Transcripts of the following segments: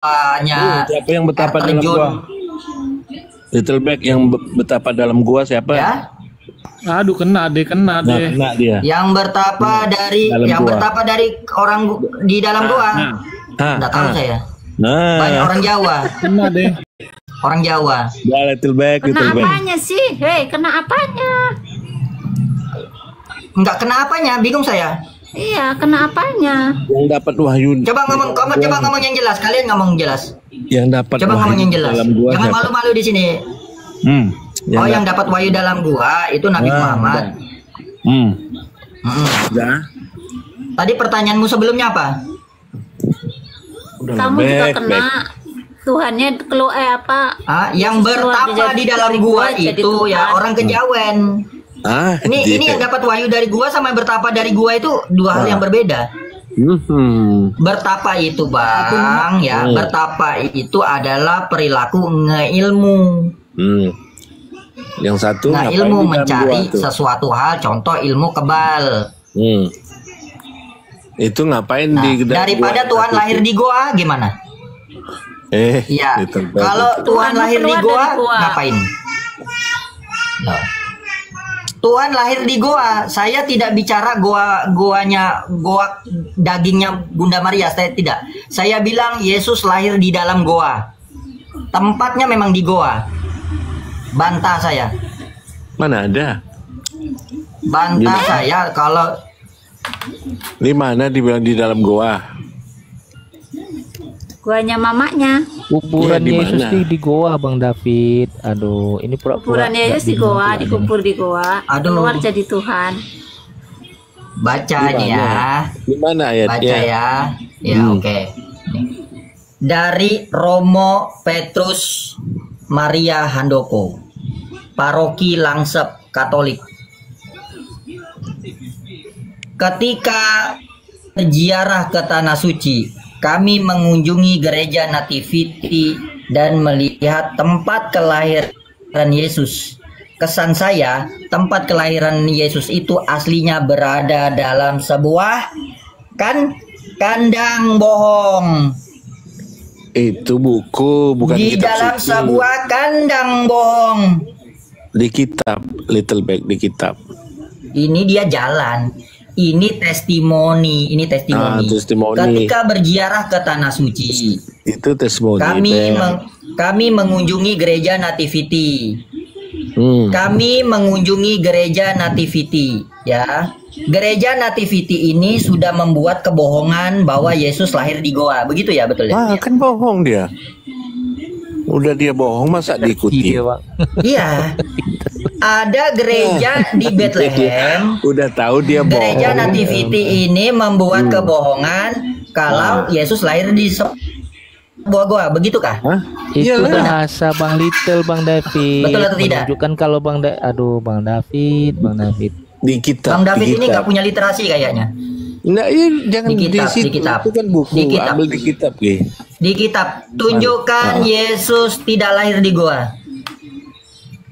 Siapa yang betapa dalam terjun. gua? Little Bag yang betapa dalam gua siapa? Ya, Aduh, kena deh. Kena dia. yang bertapa dari Dalam yang gua. bertapa dari orang di dalam gua. Nggak tahu saya. Banyak orang Jawa. Kena deh. Orang Jawa. Ya, Little Bag, Kena Little Bag. apanya sih? Hei, kena apanya? Nggak kena apanya, bingung saya. Iya, kena apanya? Yang dapat wahyu. Coba ngomong, coba ngomong yang jelas. Kalian ngomong jelas. Yang dapat Coba wahyu ngomong yang jelas. dalam gua. Jangan siapa? malu-malu di sini. Yang dapat wahyu dalam gua itu Nabi Muhammad. Udah. Tadi pertanyaanmu sebelumnya apa? Udah Kamu lah, juga Bag, kena. Bag. Tuhannya apa? Yang bertapa di dalam gua itu ya orang kejawen. Ini yang dapat wahyu dari gua sama yang bertapa dari gua itu dua hal yang berbeda. Bertapa itu bang, ya bertapa itu adalah perilaku ngeilmu. Yang satu Ilmu mencari sesuatu hal, contoh ilmu kebal. Itu ngapain di daripada gua? Tuhan lahir di gua gimana? Iya. Kalau Tuhan lahir di gua ngapain? Nah. Tuhan lahir di goa. Saya tidak bicara goa dagingnya Bunda Maria, saya tidak. Saya bilang Yesus lahir di dalam goa. Tempatnya memang di goa. Bantah saya. Mana ada? Bantah saya kalau di mana dibilang di dalam goa? Guanya mamanya. Kuburan Iya, di Yesus mana? di goa, Bang David. Aduh, ini pura-pura. Kuburan Yesus di goa, dikubur di goa. Aduh. Keluar jadi Tuhan. baca nih ya. Di mana ayatnya? Baca ya. Ya, oke. Nih. Dari Romo Petrus Maria Handoko, Paroki Langsep Katolik. Ketika berziarah ke Tanah Suci, kami mengunjungi gereja Nativity dan melihat tempat kelahiran Yesus. Kesan saya, tempat kelahiran Yesus itu aslinya berada dalam sebuah kandang bohong. Itu buku, bukan Di kitab dalam suci. sebuah kandang bohong. Di kitab, Little Bag di kitab. Ini dia jalan. Ini testimoni, testimoni. Ketika berziarah ke Tanah Suci, Itu testimoni. kami mengunjungi gereja Nativity. Kami mengunjungi gereja Nativity, ya. Gereja Nativity ini sudah membuat kebohongan bahwa Yesus lahir di goa, begitu ya, betul ya? Kan bohong dia. Udah dia bohong masa diikuti? Iya, Bang. Iya. Ada gereja di Bethlehem. Udah tahu dia bohong. Gereja Nativity ini membuat kebohongan kalau Yesus lahir di sebuah goa, begitukah? Itu Iyalah. bahasa Bang Little, Bang David. Betul atau tidak? Menunjukkan kalau Bang David. Di kitab. Bang David di ini kitab. nggak punya literasi kayaknya. Nah, jangan Di kitab, situ. di kitab. Itu kan buku. Di kitab. Ambil di kitab, Ge. Di kitab, tunjukkan Yesus tidak lahir di goa.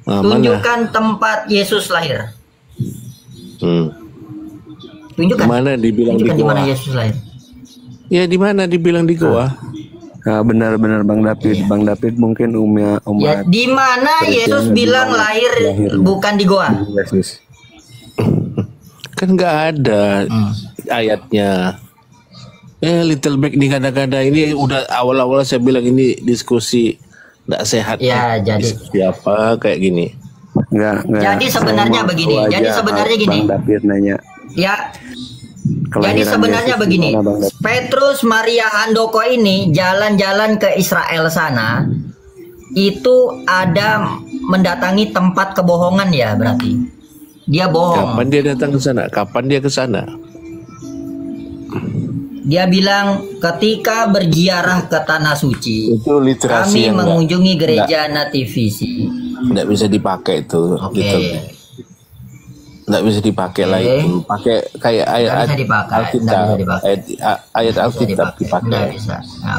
Nah, Tunjukkan tempat Yesus lahir. Tunjukkan. Mana dibilang di Tunjukkan di goa? mana Yesus lahir. Ya di mana dibilang di goa? Nah, benar-benar Bang David. Bang David mungkin Ya, umat di mana Yesus bilang lahir bukan di goa? Yesus. Kan nggak ada ayatnya. Little Bag nih kadang-kadang ini udah awal-awal saya bilang ini diskusi nggak sehat. Ya, jadi. Diskusi apa kayak gini? Enggak. Jadi sebenarnya Saya mau begini, tahu jadi aja, sebenarnya gini. Bang David nanya. Ya, jadi Kelahiran sebenarnya Yesus begini, gimana, Bang David? Petrus Maria Handoko ini jalan-jalan ke Israel sana, itu ada mendatangi tempat kebohongan ya berarti. Dia bohong. Kapan dia datang ke sana? Kapan dia ke sana? Dia bilang ketika berziarah ke Tanah Suci, Itu literasi kami yang mengunjungi gereja Nativity. nggak bisa dipakai itu. Oke. Little Bag. Nggak bisa dipakai Oke. lah itu. Pakai kayak ayat Nggak bisa dipakai, nggak Alkitab. bisa dipakai. Ayat Bisa Alkitab dipakai. Nggak bisa. Nah,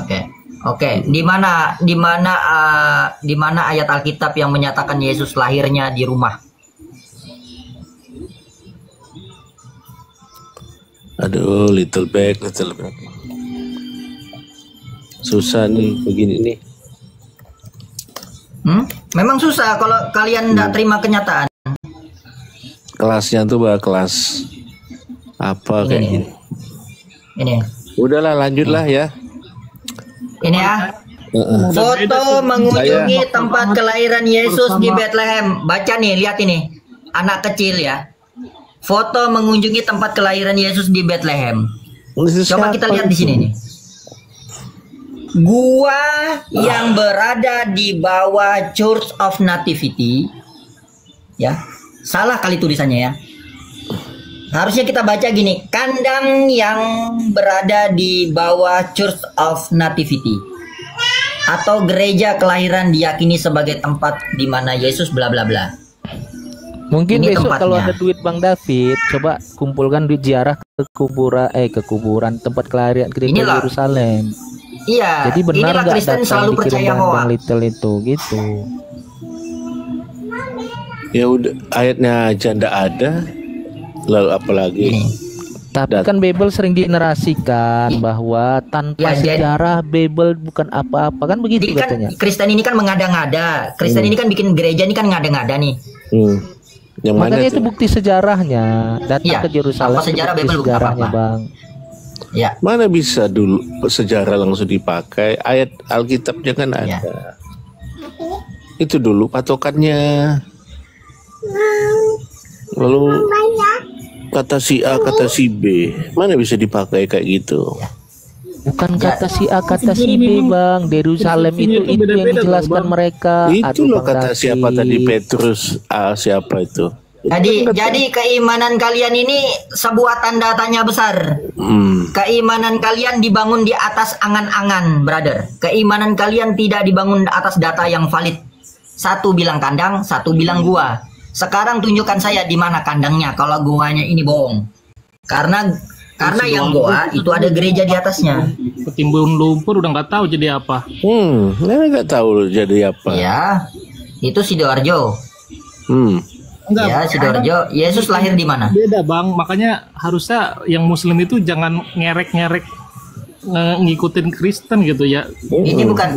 Oke. Di mana ayat Alkitab yang menyatakan Yesus lahirnya di rumah? Aduh, Little Bag. Susah nih begini nih. Memang susah kalau kalian tidak terima kenyataan. Kelasnya tuh kelas apa kayak Ini. gini. Ini. Udahlah lanjutlah ya. Ini ya. Foto mengunjungi tempat kelahiran Yesus di Bethlehem. Baca nih, lihat ini. Anak kecil ya. Foto mengunjungi tempat kelahiran Yesus di Bethlehem. Coba kita lihat di sini nih. Gua yang berada di bawah Church of Nativity. Ya. Salah kali tulisannya ya. Harusnya kita baca gini, kandang yang berada di bawah Church of Nativity atau gereja kelahiran diyakini sebagai tempat di mana Yesus bla bla bla. Mungkin Ini besok kalau tempatnya. ada duit Bang David, coba kumpulkan duit ziarah ke kuburan tempat kelahiran Kristen Inilah. Yerusalem. Iya, Jadi benar inilah nggak Kristen data selalu yang dikirim percaya Bang hoax. Little itu gitu. Ya udah ayatnya aja ndak ada. Lalu apalagi? Ini. Tapi kan Bible sering dinarasikan bahwa tanpa Ya, jadi- sejarah Bible bukan apa-apa kan begitu Jadi kan katanya. Kristen ini kan mengada-ngada. Kristen ini kan bikin gereja ini kan ngada-ngada nih. Yang mana Makanya itu tuh? bukti sejarahnya. Datang Iya, ke Yerusalem tanpa itu sejarah bukti Bible bukan sejarahnya apa-apa. Bang. Ya. Mana bisa dulu sejarah langsung dipakai? Ayat Alkitabnya kan ada. Ya. Itu dulu patokannya. Lalu kata si A, kata si B, mana bisa dipakai kayak gitu? Bukan Ya. kata si A, kata si B Bang. Yerusalem itu yang beda-beda, dijelaskan Bang. mereka. Itu Aduh, loh Bang kata David. siapa tadi, Petrus A siapa itu? Jadi keimanan kalian ini sebuah tanda tanya besar. Keimanan kalian dibangun di atas angan-angan, brother. Keimanan kalian tidak dibangun atas data yang valid. Satu bilang kandang, satu bilang gua. Sekarang tunjukkan saya di mana kandangnya kalau guanya ini bohong. Karena yang goa itu ada gereja di atasnya. Ketimbun lumpur udah nggak tahu jadi apa. Saya nggak tahu jadi apa. Ya, itu Sidoarjo. Enggak, Ya, Sidoarjo. Yesus lahir di mana? beda Bang. Makanya harusnya yang Muslim itu jangan ngerek-ngerek ngikutin Kristen gitu ya. Ini bukan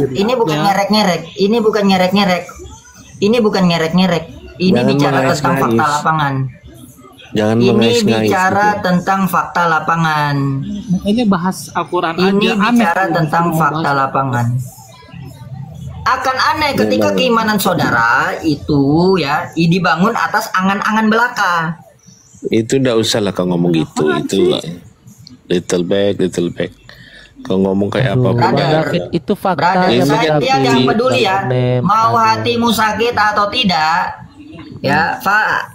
ngerek-ngerek. Ini bukan ngerek-ngerek. Ini bukan ngerek-ngerek. Ini Jangan bicara tentang mengais-ngais. fakta lapangan. Jangan Ini mengais-ngais bicara gitu. tentang fakta lapangan. Makanya bahas Al-Quran Ini aja aneh. bicara tentang Mau fakta bahas- lapangan. Akan aneh ketika keimanan saudara itu ya dibangun atas angan-angan belaka. Itu ndak usah lah kau ngomong gitu. Itu lah. Little back. Kau ngomong kayak apa? Bang Brother. David itu fakta Brother, ya, Bang saya David. tidak peduli ya. Bang Mau David. hatimu sakit atau tidak, ya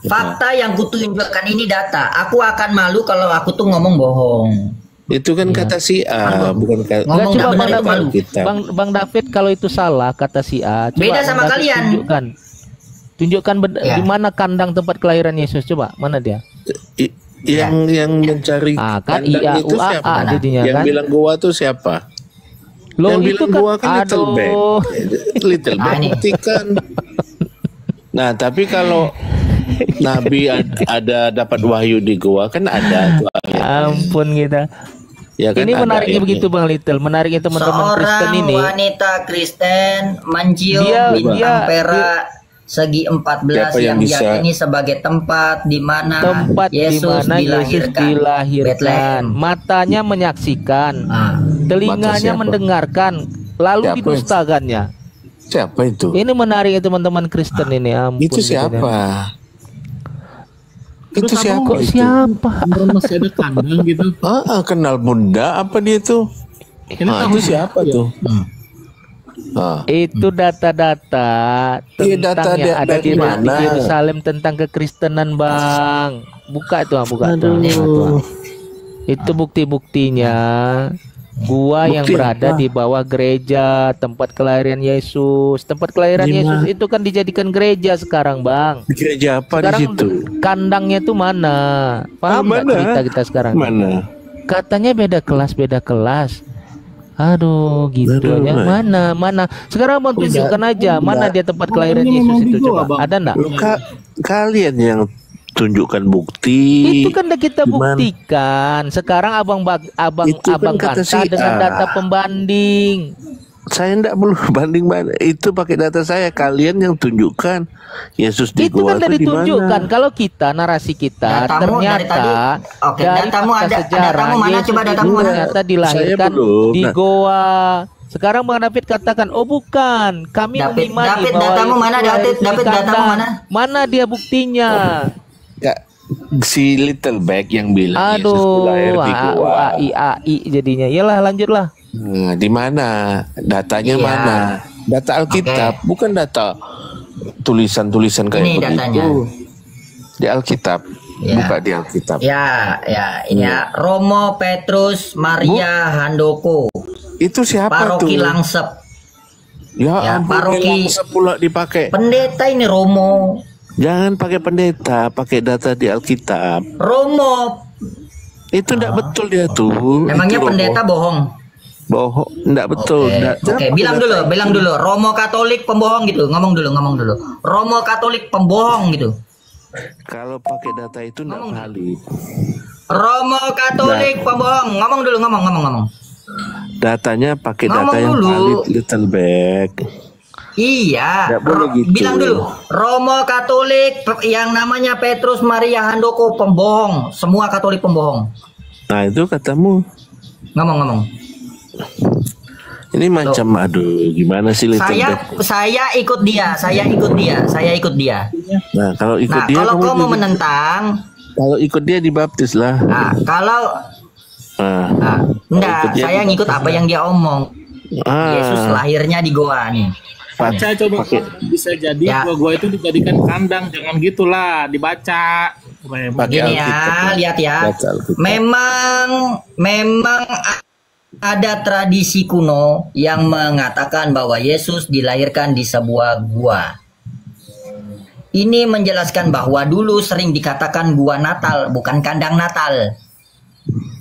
fakta yang kutunjukkan ini data. Aku akan malu kalau aku tuh ngomong bohong. Itu kan kata si A, bukan kata Enggak, Ngomong coba nggak Bang benar itu malu. David, Bang David kalau itu salah kata si A, coba Beda Bang sama David kalian. Tunjukkan Ya. di mana kandang tempat kelahiran Yesus, coba mana dia? yang mencari kan kandang itu IAUAA siapa? jadinya Yang kan. bilang gua tuh siapa? Loh yang itu bilang kan gua kan little back. aduh. Little back ini. buktikan. Nah, tapi kalau Nabi ada dapat wahyu di gua kan ada tuh ayat. Ampun kita. Ya kan Ini ada menariknya ayatnya. begitu Bang Little, menariknya teman-teman Kristen Seorang ini. wanita Kristen mencium Dia- bintang dia- perak segi 14 Siapa yang yang bisa? diyakini sebagai tempat di mana Tempat di Yesus mana Yesus dilahirkan. Bethlehem. Matanya menyaksikan, Ah, telinganya Mata siapa? mendengarkan, lalu Siapa? didustakannya. Siapa itu? Ini menarik ya teman-teman Kristen ini. Ampun, Itu gitu ya. siapa? Terus Itu siapa Kok itu? siapa? beneran masih ada kandang gitu. Kenal bunda apa dia tuh? Ini Ah, tahu itu siapa ya. tuh? Ah. Itu data-data Iya, tentang data yang ada dari di mana? Yerusalem tentang kekristenan, Bang. Buka itu, buka tuh. Itu bukti-buktinya. Gua yang Bukti berada apa? di bawah gereja tempat kelahiran Yesus. Tempat kelahiran Di Yesus mana? itu kan dijadikan gereja sekarang, Bang. Di gereja apa Sekarang di situ? kandangnya tuh mana? Paham nggak Mana? cerita kita sekarang? Mana? Katanya beda kelas. Aduh, gitu Aduh, ya. Bang. Mana? Sekarang mau tunjukkan aja mana dia tempat kelahiran Ini Yesus memang itu video, coba. Bang. Ada enggak? Lu kalian yang tunjukkan bukti. Itu kan udah kita Gimana? buktikan. Sekarang abang Itu kan kata bantah si dengan A. data pembanding. Saya enggak perlu banding-banding. Itu pakai data saya. Kalian yang tunjukkan Yesus di Itu goa kan udah itu di ditunjukkan. mana? Kalau kita narasi kita Datamu dari tadi. ternyata Oke, dari datamu fakta ada. sejarah Datamu mana? Yesus Coba itu datamu mana? ternyata dilahirkan Saya belum. di Nah. goa. Sekarang Bang David katakan, oh bukan, kami David, mengimani David, bahwa datamu Yesus mana, lahir David? di David, datamu kandang. mana? Mana dia buktinya? Kak, si Little Bag yang bilang Yesus lahir Aduh, di goa. AI jadinya. Iyalah, lanjutlah. Nah, di mana? Datanya Iya. mana? Data Alkitab, bukan data tulisan-tulisan kayak Ini begitu. datanya. Di Alkitab, Ya. buka di Alkitab. Ya, ini ya. Romo Petrus Maria Handoko, Itu siapa Paroki tuh? Langsep. Ya, Ya, ampun, paroki- langsung pula dipakai. Pendeta ini Romo. Jangan pakai pendeta, pakai data di Alkitab. Romo. Itu enggak betul dia tuh. Emangnya Itu pendeta bohong? bohong, enggak betul. Oke, Nggak- jangan Oke, pakai bilang data dulu, itu. bilang dulu. Romo Katolik pembohong gitu. Ngomong dulu. Romo Katolik pembohong gitu. Kalau pakai data itu enggak Ngomong. valid. Romo Katolik pembohong. Ngomong dulu, ngomong. Datanya pakai Ngomong data yang dulu. valid, Little Bag. Iya, Nggak boleh gitu. bilang dulu. Romo Katolik yang namanya Petrus Maria Handoko pembohong. Semua Katolik pembohong. Nah, itu katamu. Ngomong. Ini macam aduh, gimana sih Little Bag? Saya ikut dia. Nah, kalau ikut Nah, dia kalau kamu kau mau juga- menentang, kalau ikut dia dibaptis lah. nah, enggak, ikut dia saya ngikut apa yang dia omong. Ah, Yesus lahirnya di goa nih. Baca coba, bisa jadi Ya. gua itu dijadikan kandang, jangan gitulah, dibaca. Pakai Begini ya, Alkitab. lihat ya. Baca Alkitab. Memang ada tradisi kuno yang mengatakan bahwa Yesus dilahirkan di sebuah gua. Ini menjelaskan bahwa dulu sering dikatakan gua Natal, bukan kandang Natal.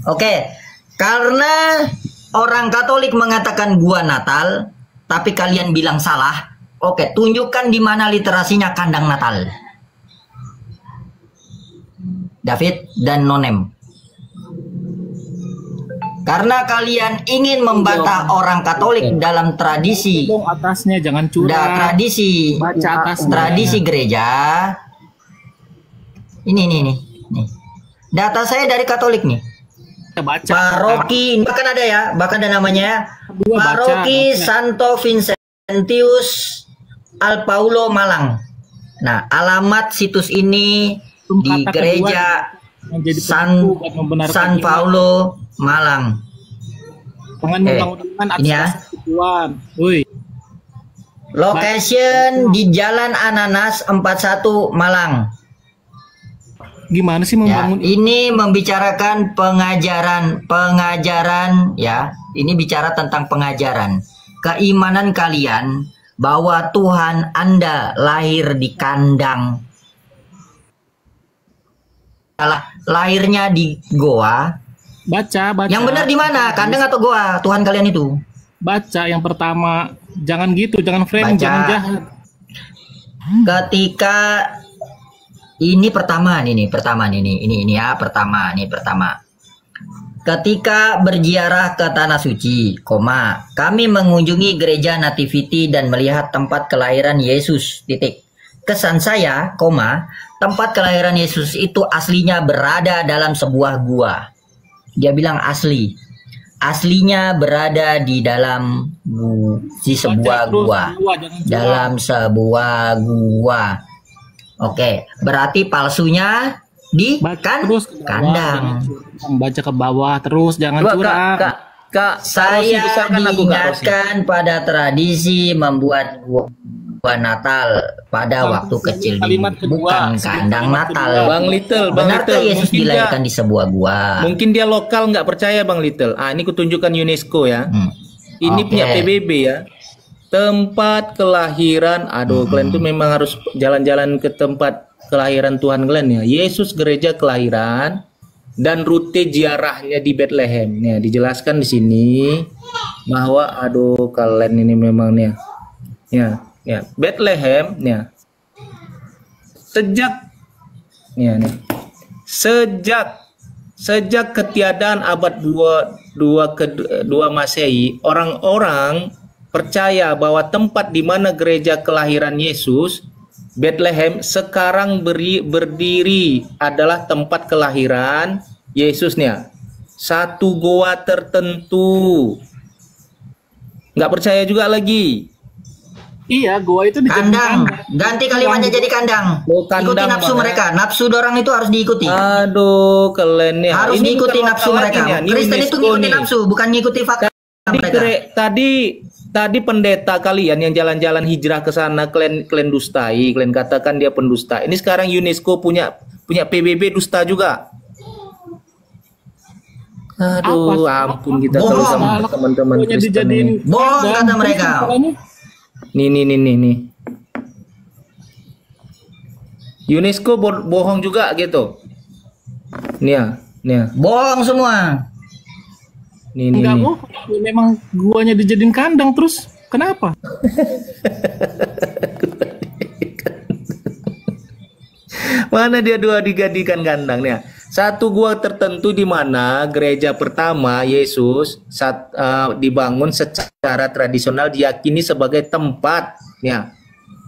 Oke, karena orang Katolik mengatakan gua Natal, tapi kalian bilang salah. Oke, tunjukkan di mana literasinya kandang Natal. David dan Nonem. Karena kalian ingin membantah orang Katolik dalam tradisi, Dong atasnya jangan curang. tradisi, Baca atasnya. tradisi gereja. Ini. Data saya dari Katolik nih. Kita baca. Paroki, bahkan ada ya, bahkan ada namanya Dua baca, Paroki baca. Santo Vincentius Al Paulo Malang. Nah, alamat situs ini di Kata kedua gereja yang jadi San penipu buat membenarkan San iman. Paulo Malang. Jangan membangkang ini ya. atas Tuhan. Woi, Location di Jalan Ananas 41 Malang. gimana sih Ya, membangun ini membicarakan pengajaran ya. Ini bicara tentang pengajaran. Keimanan kalian bahwa Tuhan Anda lahir di kandang. Lahirnya di goa. baca. Yang benar di mana? Kandang atau goa? Tuhan kalian itu. Baca yang pertama, jangan gitu, jangan frame, Baca. jangan jahat. Ketika ini pertama. Ketika berziarah ke tanah suci, kami mengunjungi gereja Nativity dan melihat tempat kelahiran Yesus. Kesan saya, tempat kelahiran Yesus itu aslinya berada dalam sebuah gua. Dia bilang asli. Aslinya berada di dalam sebuah Baca terus, gua. jangan curang. Dalam sebuah gua. Oke, berarti palsunya di Baca terus ke bawah, kandang. jangan curang. Baca ke bawah terus, jangan Coba curang. Kak, Saya besarkan aku, Kak Rosi. diingatkan pada tradisi membuat gua Natal pada waktu kecil dulu, Kalimat kedua, bukan kandang kalimat Natal. kedua. Bang Little, Benarkah Yesus mungkin dilahirkan di sebuah gua? mungkin dia lokal nggak percaya Bang Little. Ah, ini kutunjukkan UNESCO ya. Ini Oke. punya PBB ya. Tempat kelahiran, kalian tuh memang harus jalan-jalan ke tempat kelahiran Tuhan kalian ya. Yesus gereja kelahiran dan rute ziarahnya di Bethlehem. Nih, dijelaskan di sini bahwa kalian ini memang nih. Ya, Bethlehem nih. Sejak Nih. Sejak ketiadaan abad 2 Masehi, orang-orang percaya bahwa tempat di mana gereja kelahiran Yesus, Bethlehem, sekarang berdiri adalah tempat kelahiran Yesusnya. Satu goa tertentu. Nggak percaya juga lagi. Iya, goa itu dijadiin Kandang. Ganti kalimatnya jadi kandang. Oh, kandang, Ikuti nafsu Bang, mereka. Nafsu dorang itu harus diikuti. Aduh, kalian ya. Harus Ini diikuti bukan nafsu lokal mereka. lagi nih, ini Kristen itu UNESCO ngikuti nih. nafsu, bukan ngikuti fakta mereka. Tadi pendeta kalian yang jalan-jalan hijrah ke sana kalian dustai, kalian katakan dia pendusta. Ini sekarang UNESCO punya PBB dusta juga. Aduh, ampun kita Bohong. terus sama teman-teman Goanya Kristen dijadiin ini. Bohong kandang, kata terus mereka. masalahnya Nih. UNESCO bohong juga gitu. Nih ya. Bohong semua. Nih. Enggak bohong, memang guanya dijadiin kandang terus. Kenapa? Mana dia dua digadikan kandang nih? Satu gua tertentu di mana gereja pertama Yesus dibangun secara tradisional diyakini sebagai tempat ya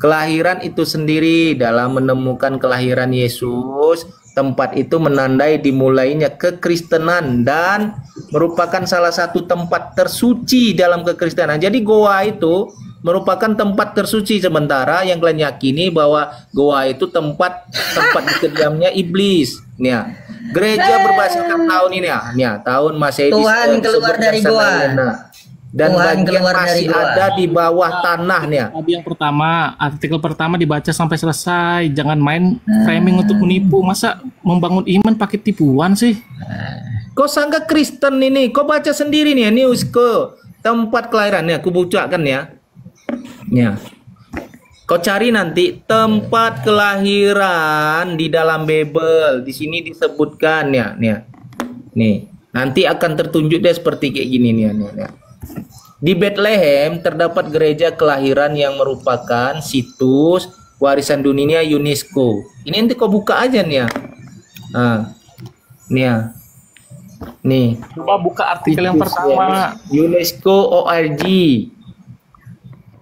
kelahiran itu sendiri. Dalam menemukan kelahiran Yesus, tempat itu menandai dimulainya kekristenan dan merupakan salah satu tempat tersuci dalam kekristenan. Jadi goa itu merupakan tempat tersuci, sementara yang kalian yakini bahwa goa itu tempat kediamnya iblis. Nih, gereja berbasiskan tahun ini ya, tahun Masehi Tuhan keluar dari goa. Dan Tuhan bagian keluar dari masih goa. ada di bawah tanah nih. Tadi yang pertama, artikel pertama dibaca sampai selesai. Jangan main framing untuk menipu. Masa membangun iman pakai tipuan sih? Kau sangka Kristen ini, kau baca sendiri nih, ini UNESCO tempat kelahirannya, aku bukakan ya. Ya. Kau cari nanti tempat kelahiran di dalam Bible. Di sini disebutkan ya, nih. Nanti akan tertunjuk deh seperti kayak gini nih. Di Bethlehem terdapat gereja kelahiran yang merupakan situs warisan dunia UNESCO. Ini nanti kau buka aja nih ya. Nih ya. Nih. Coba buka artikel yang Situs pertama. UNESCO ORG.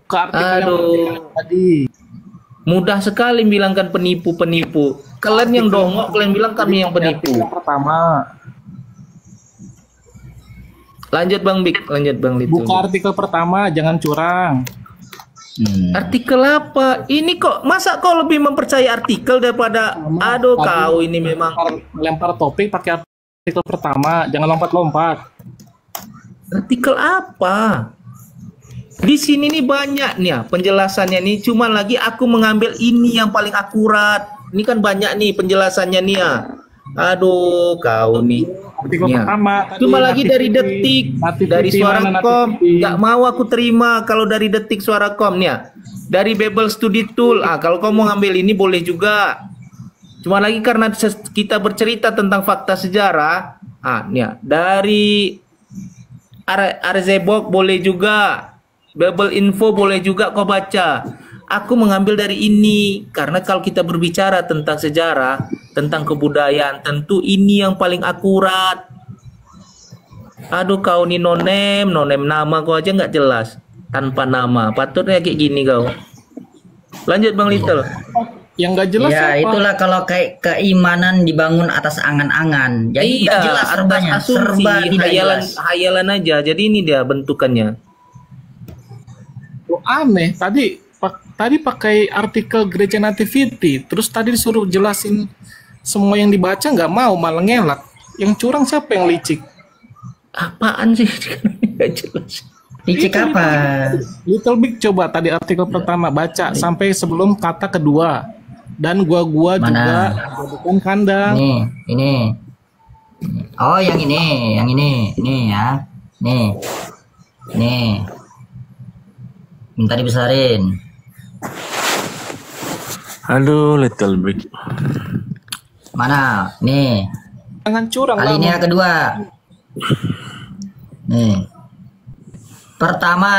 Buka artikel yang Aduh. pertama tadi. Mudah sekali bilangkan penipu-penipu. Kalian yang dongok, kalian bilang kami yang penipu. Yang pertama. Lanjut Bang Bik, lanjut Bang Litu. Buka artikel pertama, jangan curang. Artikel apa? Ini kok masa kau lebih mempercayai artikel daripada aduh kau ini memang Lempar topik pakai artikel pertama, jangan lompat-lompat. artikel apa? Di sini nih banyak nih ya penjelasannya nih, cuma lagi aku mengambil ini yang paling akurat. Ini kan banyak nih penjelasannya nih ya. Aduh kau nih. Artikel Ya. pertama tadi, Cuma lagi dari Nativity. detik, Nativity dari suara mana kom, Nativity? nggak mau aku terima kalau dari detik suara kom nih ya. Dari Bible Study Tool, kalau kau mau ngambil ini boleh juga. Cuma lagi karena kita bercerita tentang fakta sejarah, nih ya. Dari Arzebok boleh juga, Bible Info boleh juga kau baca. Aku mengambil dari ini karena kalau kita berbicara tentang sejarah, tentang kebudayaan, tentu ini yang paling akurat. Aduh kau nih nonem nama kau aja nggak jelas, tanpa nama. Patutnya kayak gini kau. Lanjut Bang Little. Yang nggak jelas Ya apa? itulah kalau kayak keimanan dibangun atas angan-angan. Jadi Iya, nggak jelas serbanya, atas asumsi, serba tidak jelas. hayalan aja. Jadi ini dia bentukannya. Oh, aneh. Tadi pakai artikel Gereja Nativity, terus tadi disuruh jelasin semua yang dibaca nggak mau, malah ngelak. Yang curang siapa yang licik? Apaan sih? Nggak jelas. Licik apa? Little Big coba tadi artikel pertama baca sampai sebelum kata kedua. Dan gua Mana? juga bukan kandang. Ini. Oh, yang ini ya. Nih. Minta dibesarin. Aduh, Little Big. Mana? Nih. Jangan curang lah. Alinea kedua. Nih. Pertama,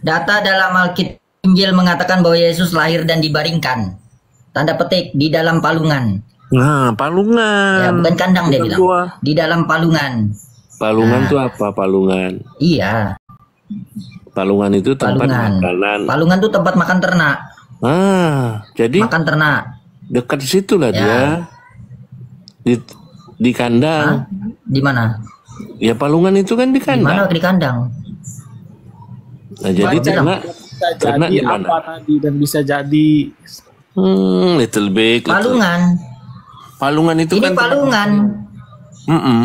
data dalam Alkitab Injil mengatakan bahwa Yesus lahir dan dibaringkan. tanda petik di dalam palungan. Nah, palungan. Ya, bukan kandang dia Bukan bilang. gua. Di dalam palungan. Palungan tuh apa palungan? Iya, Palungan itu tempat palungan. makanan. Palungan tuh tempat makan ternak. Jadi Makan ternak. dekat situ lah Ya. dia. Di kandang. Di mana? Ya palungan itu kan di Di mana kandang. di kandang? Nah, jadi Baca ternak bisa ternak jadi di mana? apa tadi dan bisa jadi Little big. little- Palungan. Palungan itu Ini kan palungan. Mm-mm.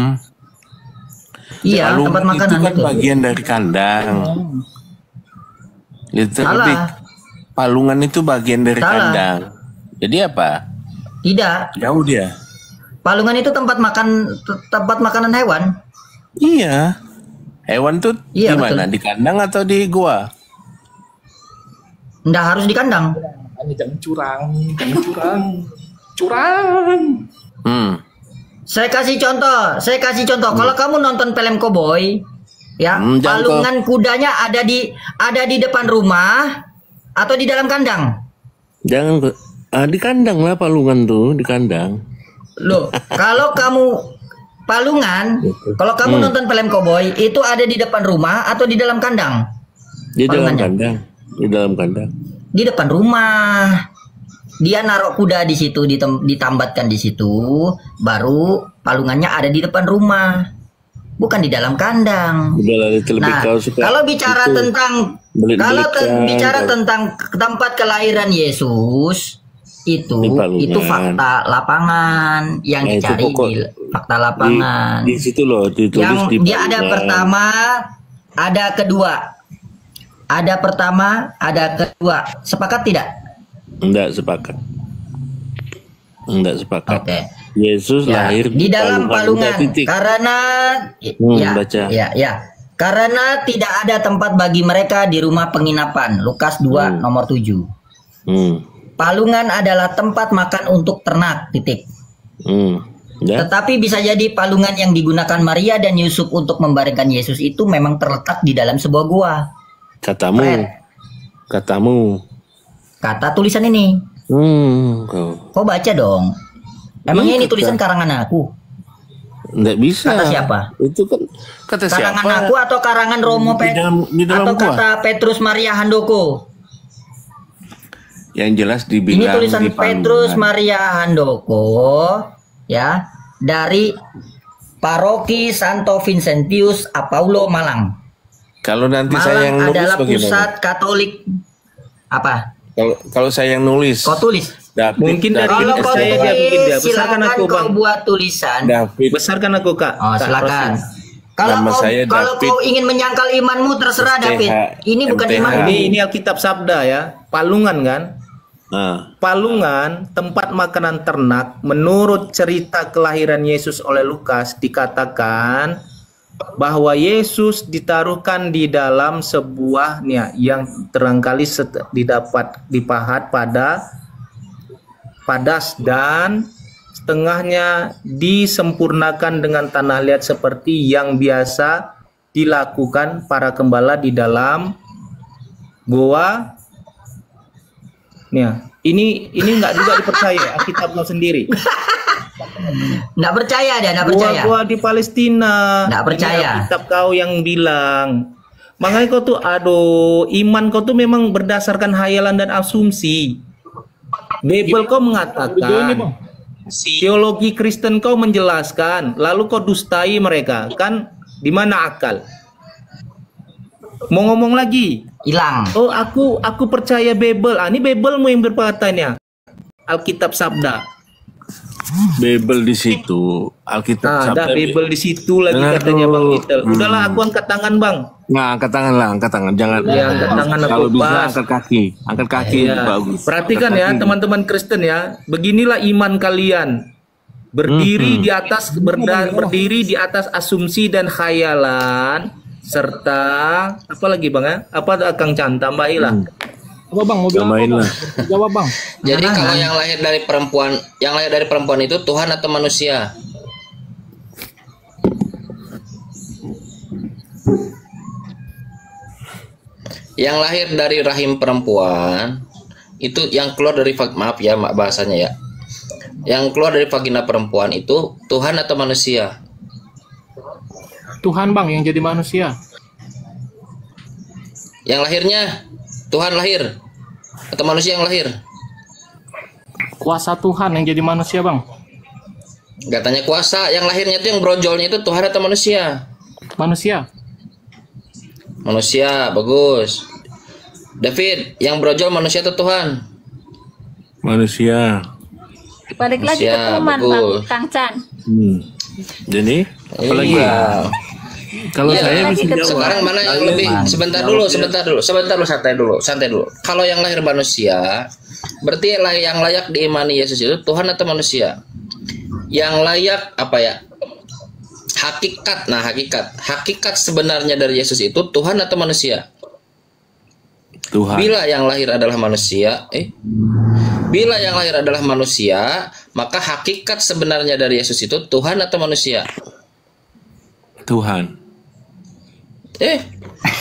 Iya, Palungan tempat makanan itu kan itu. bagian dari kandang. Little Salah. big. Palungan itu bagian dari Salah. kandang. Jadi apa? Tidak. Jauh dia. Palungan itu tempat makanan hewan. Iya. Hewan tuh Iya, di mana? betul. Di kandang atau di gua? Nggak harus di kandang. makanya jangan curang. Curang. Saya kasih contoh. Kalau kamu nonton film koboi, ya, jangan palungan kudanya ada di depan rumah atau di dalam kandang. Jangan di kandang lah palungan tuh, di kandang. Loh, kalau kamu palungan, kalau kamu nonton film koboi itu ada di depan rumah atau di dalam kandang? Di dalam Palungannya. kandang. Di dalam kandang. Di depan rumah. Dia naruh kuda di situ, ditambatkan di situ, baru palungannya ada di depan rumah, bukan di dalam kandang. Udah lah, lebih Nah, kau suka kalau bicara itu. tentang Belit-belitkan, bicara kau. tentang tempat kelahiran Yesus itu Di palungan. fakta lapangan yang Nah, itu dicari pokok. di fakta lapangan. Di situ loh ditulis Yang di dia ada palungan. pertama, ada kedua. Ada pertama, ada kedua. Sepakat tidak? Enggak sepakat. Oke. Yesus Ya, lahir di dalam palungan udah titik. karena baca. karena tidak ada tempat bagi mereka di rumah penginapan. Lukas 2 nomor 7. Palungan adalah tempat makan untuk ternak, titik. Ya. Tetapi bisa jadi palungan yang digunakan Maria dan Yusuf untuk membaringkan Yesus itu memang terletak di dalam sebuah gua. Katamu. Fred. Katamu. Kata tulisan ini. Kau. Kau baca dong. Emangnya ini Kata. tulisan karangan aku? Enggak bisa. Kata siapa? Itu kan kata Karangan siapa? aku atau karangan Romo Di dalam atau gua. kata Petrus Maria Handoko? Yang jelas Ini dibilang tulisan di Petrus palungan. Maria Handoko, ya, dari Paroki Santo Vincentius Apaulo Malang. Kalau nanti saya yang Malang nulis adalah bagaimana? pusat Katolik. Apa? Kalau saya yang nulis. Kau tulis. David, Mungkin dari David, Kalau kau saya dia tulis, mungkin dia. Besarkan silakan aku, kau Bang. buat tulisan. David. Besarkan aku, Kak. Oh, Kak silakan. Rosi. Kalau Nama saya kalau David. kau ingin menyangkal imanmu terserah, STH, David. Ini bukan MTH. iman. Ini Alkitab Sabda ya. Palungan kan? Nah, Palungan, tempat makanan ternak, menurut cerita kelahiran Yesus oleh Lukas dikatakan bahwa Yesus ditaruhkan di dalam sebuah yang terangkali dipahat pada padas dan setengahnya disempurnakan dengan tanah liat seperti yang biasa dilakukan para gembala di dalam goa. Ini nggak juga dipercaya Alkitabnya sendiri. Nggak percaya dia, nggak percaya. Gua di Palestina. Nggak percaya. Ini Alkitab kau yang bilang. Makanya kau tuh, iman kau tuh memang berdasarkan hayalan dan asumsi. Bible kau mengatakan, teologi Kristen kau menjelaskan, lalu kau dustai mereka, kan? Di mana akal? Mau ngomong lagi? Hilang. Oh, aku percaya Bible. Ini Biblemu yang berkatanya. Alkitab Sabda. Bible di situ, Alkitab Ada Sabda. Bible di situ lagi Aduh. katanya Bang Itel. Udahlah, aku angkat tangan, Bang. Nah, angkat tangan lah, angkat tangan. Jangan. Ya, angkat tangan aku Kalau bisa pas. angkat kaki. Angkat kaki Ya. bagus. Perhatikan Angkat ya kaki. teman-teman Kristen ya. Beginilah iman kalian. Berdiri di atas berdiri di atas asumsi dan khayalan serta apa lagi Bang ya? Apa Kang Chan tambahilah. Apa Bang? Mau bilang apa, Cobain Bang? lah. Jawab Bang. Jadi kalau yang lahir dari perempuan itu Tuhan atau manusia? Yang lahir dari rahim perempuan itu yang keluar dari maaf ya bahasanya ya. Yang keluar dari vagina perempuan itu Tuhan atau manusia? Tuhan bang yang jadi manusia. Yang lahirnya Tuhan lahir atau manusia yang lahir? Kuasa Tuhan yang jadi manusia bang. Gak tanya kuasa, yang lahirnya itu yang brojolnya itu Tuhan atau manusia? Manusia. Manusia, bagus. David, yang brojol manusia atau Tuhan? Manusia. Balik lagi ke Manusia, Tuhan, Bang bagus. Kang Chan. Jadi apalagi? Iya. Kalau Iya, saya lagi bisa ke jawab. Sekarang mana yang lebih? Sebentar dulu, santai dulu. Kalau yang lahir manusia, berarti yang layak diimani Yesus itu Tuhan atau manusia? Yang layak apa ya? Hakikat. Nah, hakikat sebenarnya dari Yesus itu Tuhan atau manusia? Tuhan. Bila yang lahir adalah manusia, bila yang lahir adalah manusia, maka hakikat sebenarnya dari Yesus itu Tuhan atau manusia? Tuhan.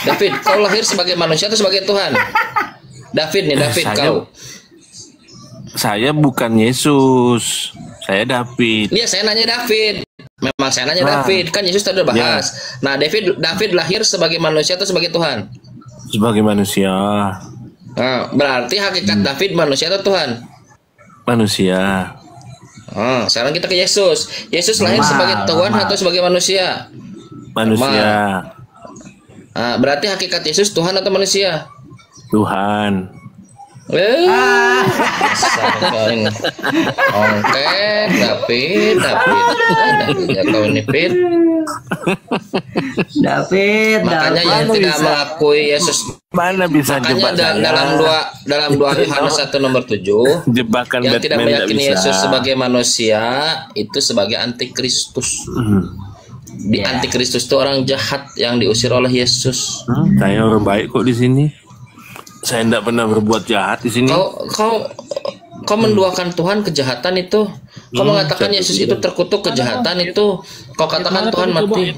David, kau lahir sebagai manusia atau sebagai Tuhan? David, kau. Saya bukan Yesus. Saya David. Iya, saya nanya David. Memang saya nanya David, kan Yesus tadi udah bahas. Nah, David lahir sebagai manusia atau sebagai Tuhan? Sebagai manusia. Nah, berarti hakikat David manusia atau Tuhan? Manusia. Sekarang kita ke Yesus. Yesus lahir sebagai Tuhan atau sebagai manusia? Manusia. Nah, berarti hakikat Yesus Tuhan atau manusia? Tuhan. Oke, David ya kau ini Pit. David, Makanya yang tidak mengakui Yesus, Mana bisa jebak makanya saya? dalam 2 Yohanes 1 nomor 7, Jebakan yang tidak Batman meyakini bisa. Yesus sebagai manusia itu sebagai antikristus. Di antikristus itu orang jahat yang diusir oleh Yesus. Saya orang baik kok di sini. Saya tidak pernah berbuat jahat di sini. Kau menduakan Tuhan kejahatan itu. Kau mengatakan Yesus itu terkutuk kejahatan itu. Kau katakan Tuhan mati.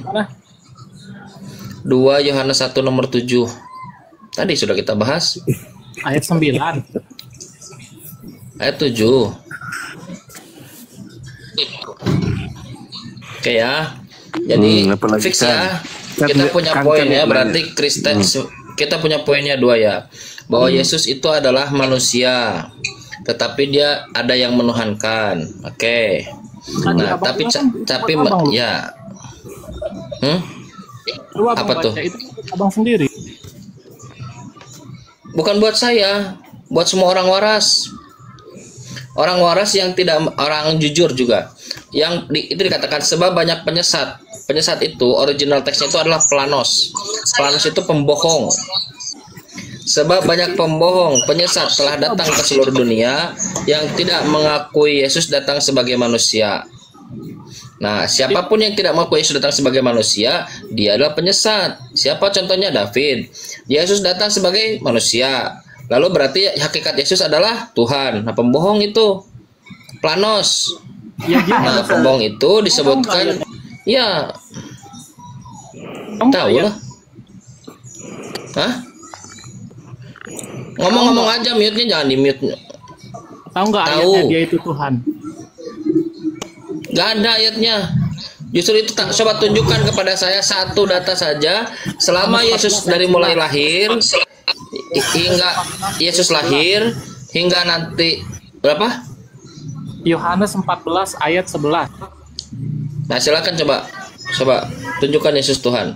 2 Yohanes 1 nomor 7. Tadi sudah kita bahas. Ayat 9. Ayat 7. Oke ya. Jadi apalagi fix ya. kan Kita punya kan poin ya. yang Berarti Kristen kita punya poinnya 2 ya. Bahwa Yesus itu adalah manusia. Tetapi dia ada yang menuhankan. Oke. Nah, tapi ya. Apa tuh? Itu abang sendiri. Bukan buat saya, buat semua orang waras. Orang waras yang tidak orang jujur juga. Itu dikatakan sebab banyak penyesat. Penyesat itu original teksnya itu adalah planos. Planos itu pembohong. Sebab banyak pembohong, penyesat telah datang ke seluruh dunia yang tidak mengakui Yesus datang sebagai manusia. Nah, siapapun yang tidak mengakui Yesus datang sebagai manusia, dia adalah penyesat. Siapa contohnya? David. Yesus datang sebagai manusia. Lalu berarti hakikat Yesus adalah Tuhan. Nah, pembohong itu planos. Nah, pembohong itu disebutkan ya tahu lah. Hah? Ngomong-ngomong aja, mute-nya jangan di-mute. Tahu nggak ayatnya dia itu Tuhan? Gak ada ayatnya. Justru itu coba tunjukkan kepada saya satu data saja. Selama Yesus dari mulai lahir hingga Yesus lahir hingga nanti berapa? Yohanes 14 ayat 11. Nah, silakan coba tunjukkan Yesus Tuhan.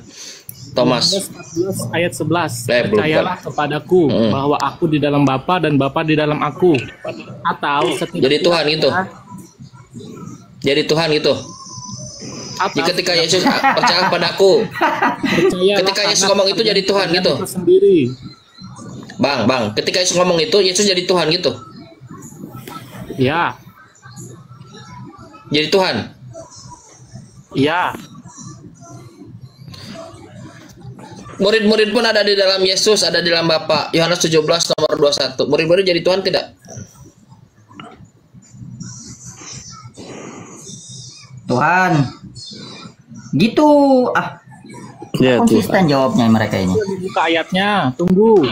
Thomas. Yohanes 14 ayat 11. Belum. Percayalah kepadaku bahwa aku di dalam Bapa dan Bapa di dalam aku. Atau Jadi Tuhan gitu. Jadi Tuhan gitu. Jadi ketika Yesus percaya padaku, ketika Yesus ngomong itu jadi Tuhan gitu. Sendiri. Bang, ketika Yesus ngomong itu Yesus jadi Tuhan gitu. Ya. Jadi Tuhan. Ya. Murid-murid pun ada di dalam Yesus, ada di dalam Bapa. Yohanes 17 nomor 21. Murid-murid jadi Tuhan tidak? Tuhan. Gitu. Ya, Konsisten jawabnya mereka ini. Buka ayatnya. Tunggu.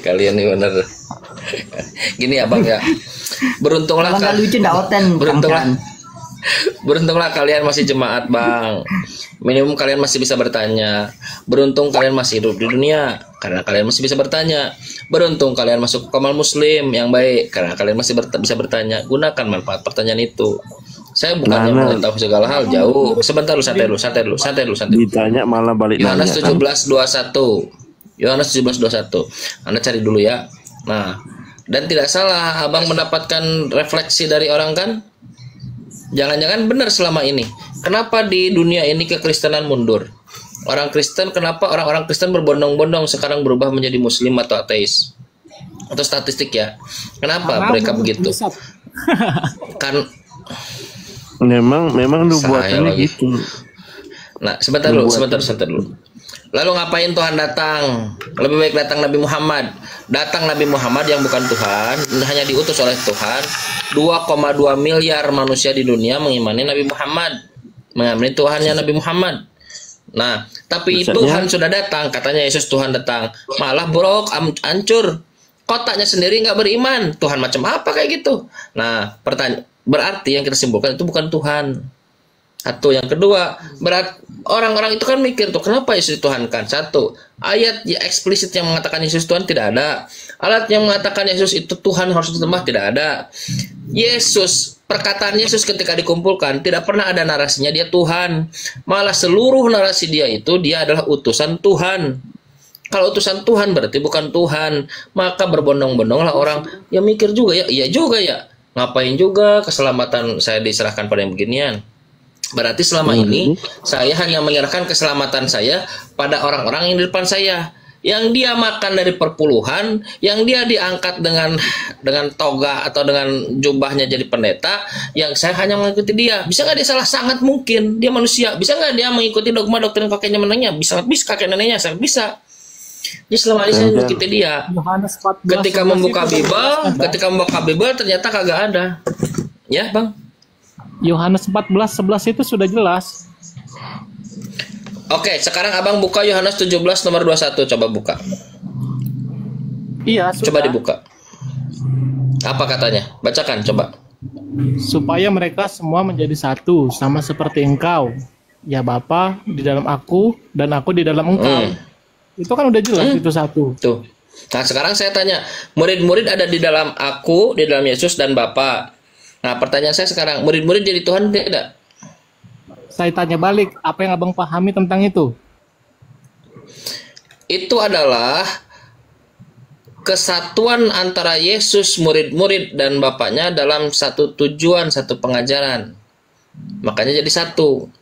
Kalian nih bener. Gini ya bang ya. Beruntunglah Kalau nggak lucu nggak oten. beruntunglah Kang. beruntunglah kalian masih jemaat bang. Minimum kalian masih bisa bertanya. Beruntung kalian masih hidup di dunia karena kalian masih bisa bertanya. Beruntung kalian masuk ke kamal muslim yang baik karena kalian masih bisa bertanya. Gunakan manfaat pertanyaan itu. Saya bukannya mengetahui segala hal, jauh. Sebentar lu, santai dulu. Ditanya malah balik Yohanes nanya. 17:21. Yohanes 17:21. Anda cari dulu ya. Nah, dan tidak salah abang mendapatkan refleksi dari orang kan? Jangan-jangan benar selama ini. Kenapa di dunia ini kekristenan mundur? Orang Kristen, kenapa orang-orang Kristen berbondong-bondong sekarang berubah menjadi Muslim atau ateis? Atau statistik ya? Kenapa mereka begitu? Kan Memang Saya nubuatannya lagi. gitu. Nah, sebentar dulu. Lalu ngapain Tuhan datang? Lebih baik datang Nabi Muhammad. Datang Nabi Muhammad yang bukan Tuhan, hanya diutus oleh Tuhan. 2,2 miliar manusia di dunia mengimani Nabi Muhammad, mengimani Tuhannya Nabi Muhammad. Nah, tapi Misalnya, Tuhan sudah datang, katanya Yesus Tuhan datang, malah buruk, hancur. Kotaknya sendiri nggak beriman. Tuhan macam apa kayak gitu? Nah, berarti yang kita simpulkan itu bukan Tuhan. Satu, yang kedua, berat orang-orang itu kan mikir tuh kenapa Yesus dituhankan? Satu, ayat ya eksplisit yang mengatakan Yesus Tuhan tidak ada. Alat yang mengatakan Yesus itu Tuhan harus disembah tidak ada. Yesus, perkataan Yesus ketika dikumpulkan tidak pernah ada narasinya dia Tuhan. Malah seluruh narasi dia itu dia adalah utusan Tuhan. Kalau utusan Tuhan berarti bukan Tuhan. Maka berbondong-bondonglah orang yang mikir juga ya, iya juga ya. Ngapain juga keselamatan saya diserahkan pada yang beginian? Berarti selama ini saya hanya menyerahkan keselamatan saya pada orang-orang yang di depan saya, yang dia makan dari perpuluhan, yang dia diangkat dengan toga atau dengan jubahnya jadi pendeta, yang saya hanya mengikuti dia. Bisa nggak dia salah? Sangat mungkin. Dia manusia. Bisa nggak dia mengikuti dogma doktrin kakek neneknya? Bisa kakek neneknya, sangat bisa. Jadi selama ini saya mengikuti dia. Yohanes 14, Ketika 11 membuka itu Bible, ternyata kagak ada. Ya, Bang. Yohanes 14:11 itu sudah jelas. Oke, sekarang Abang buka Yohanes 17 nomor 21, coba buka. Iya, sudah. Coba dibuka. Apa katanya? Bacakan, coba. Supaya mereka semua menjadi satu, sama seperti Engkau, ya Bapa, di dalam aku dan aku di dalam Engkau. Itu kan udah jelas itu satu. Tuh. Nah, sekarang saya tanya, murid-murid ada di dalam aku, di dalam Yesus dan Bapa. Nah, pertanyaan saya sekarang, murid-murid jadi Tuhan tidak? Saya tanya balik, apa yang Abang pahami tentang itu? Itu adalah kesatuan antara Yesus, murid-murid, dan Bapaknya dalam satu tujuan, satu pengajaran. Makanya jadi satu.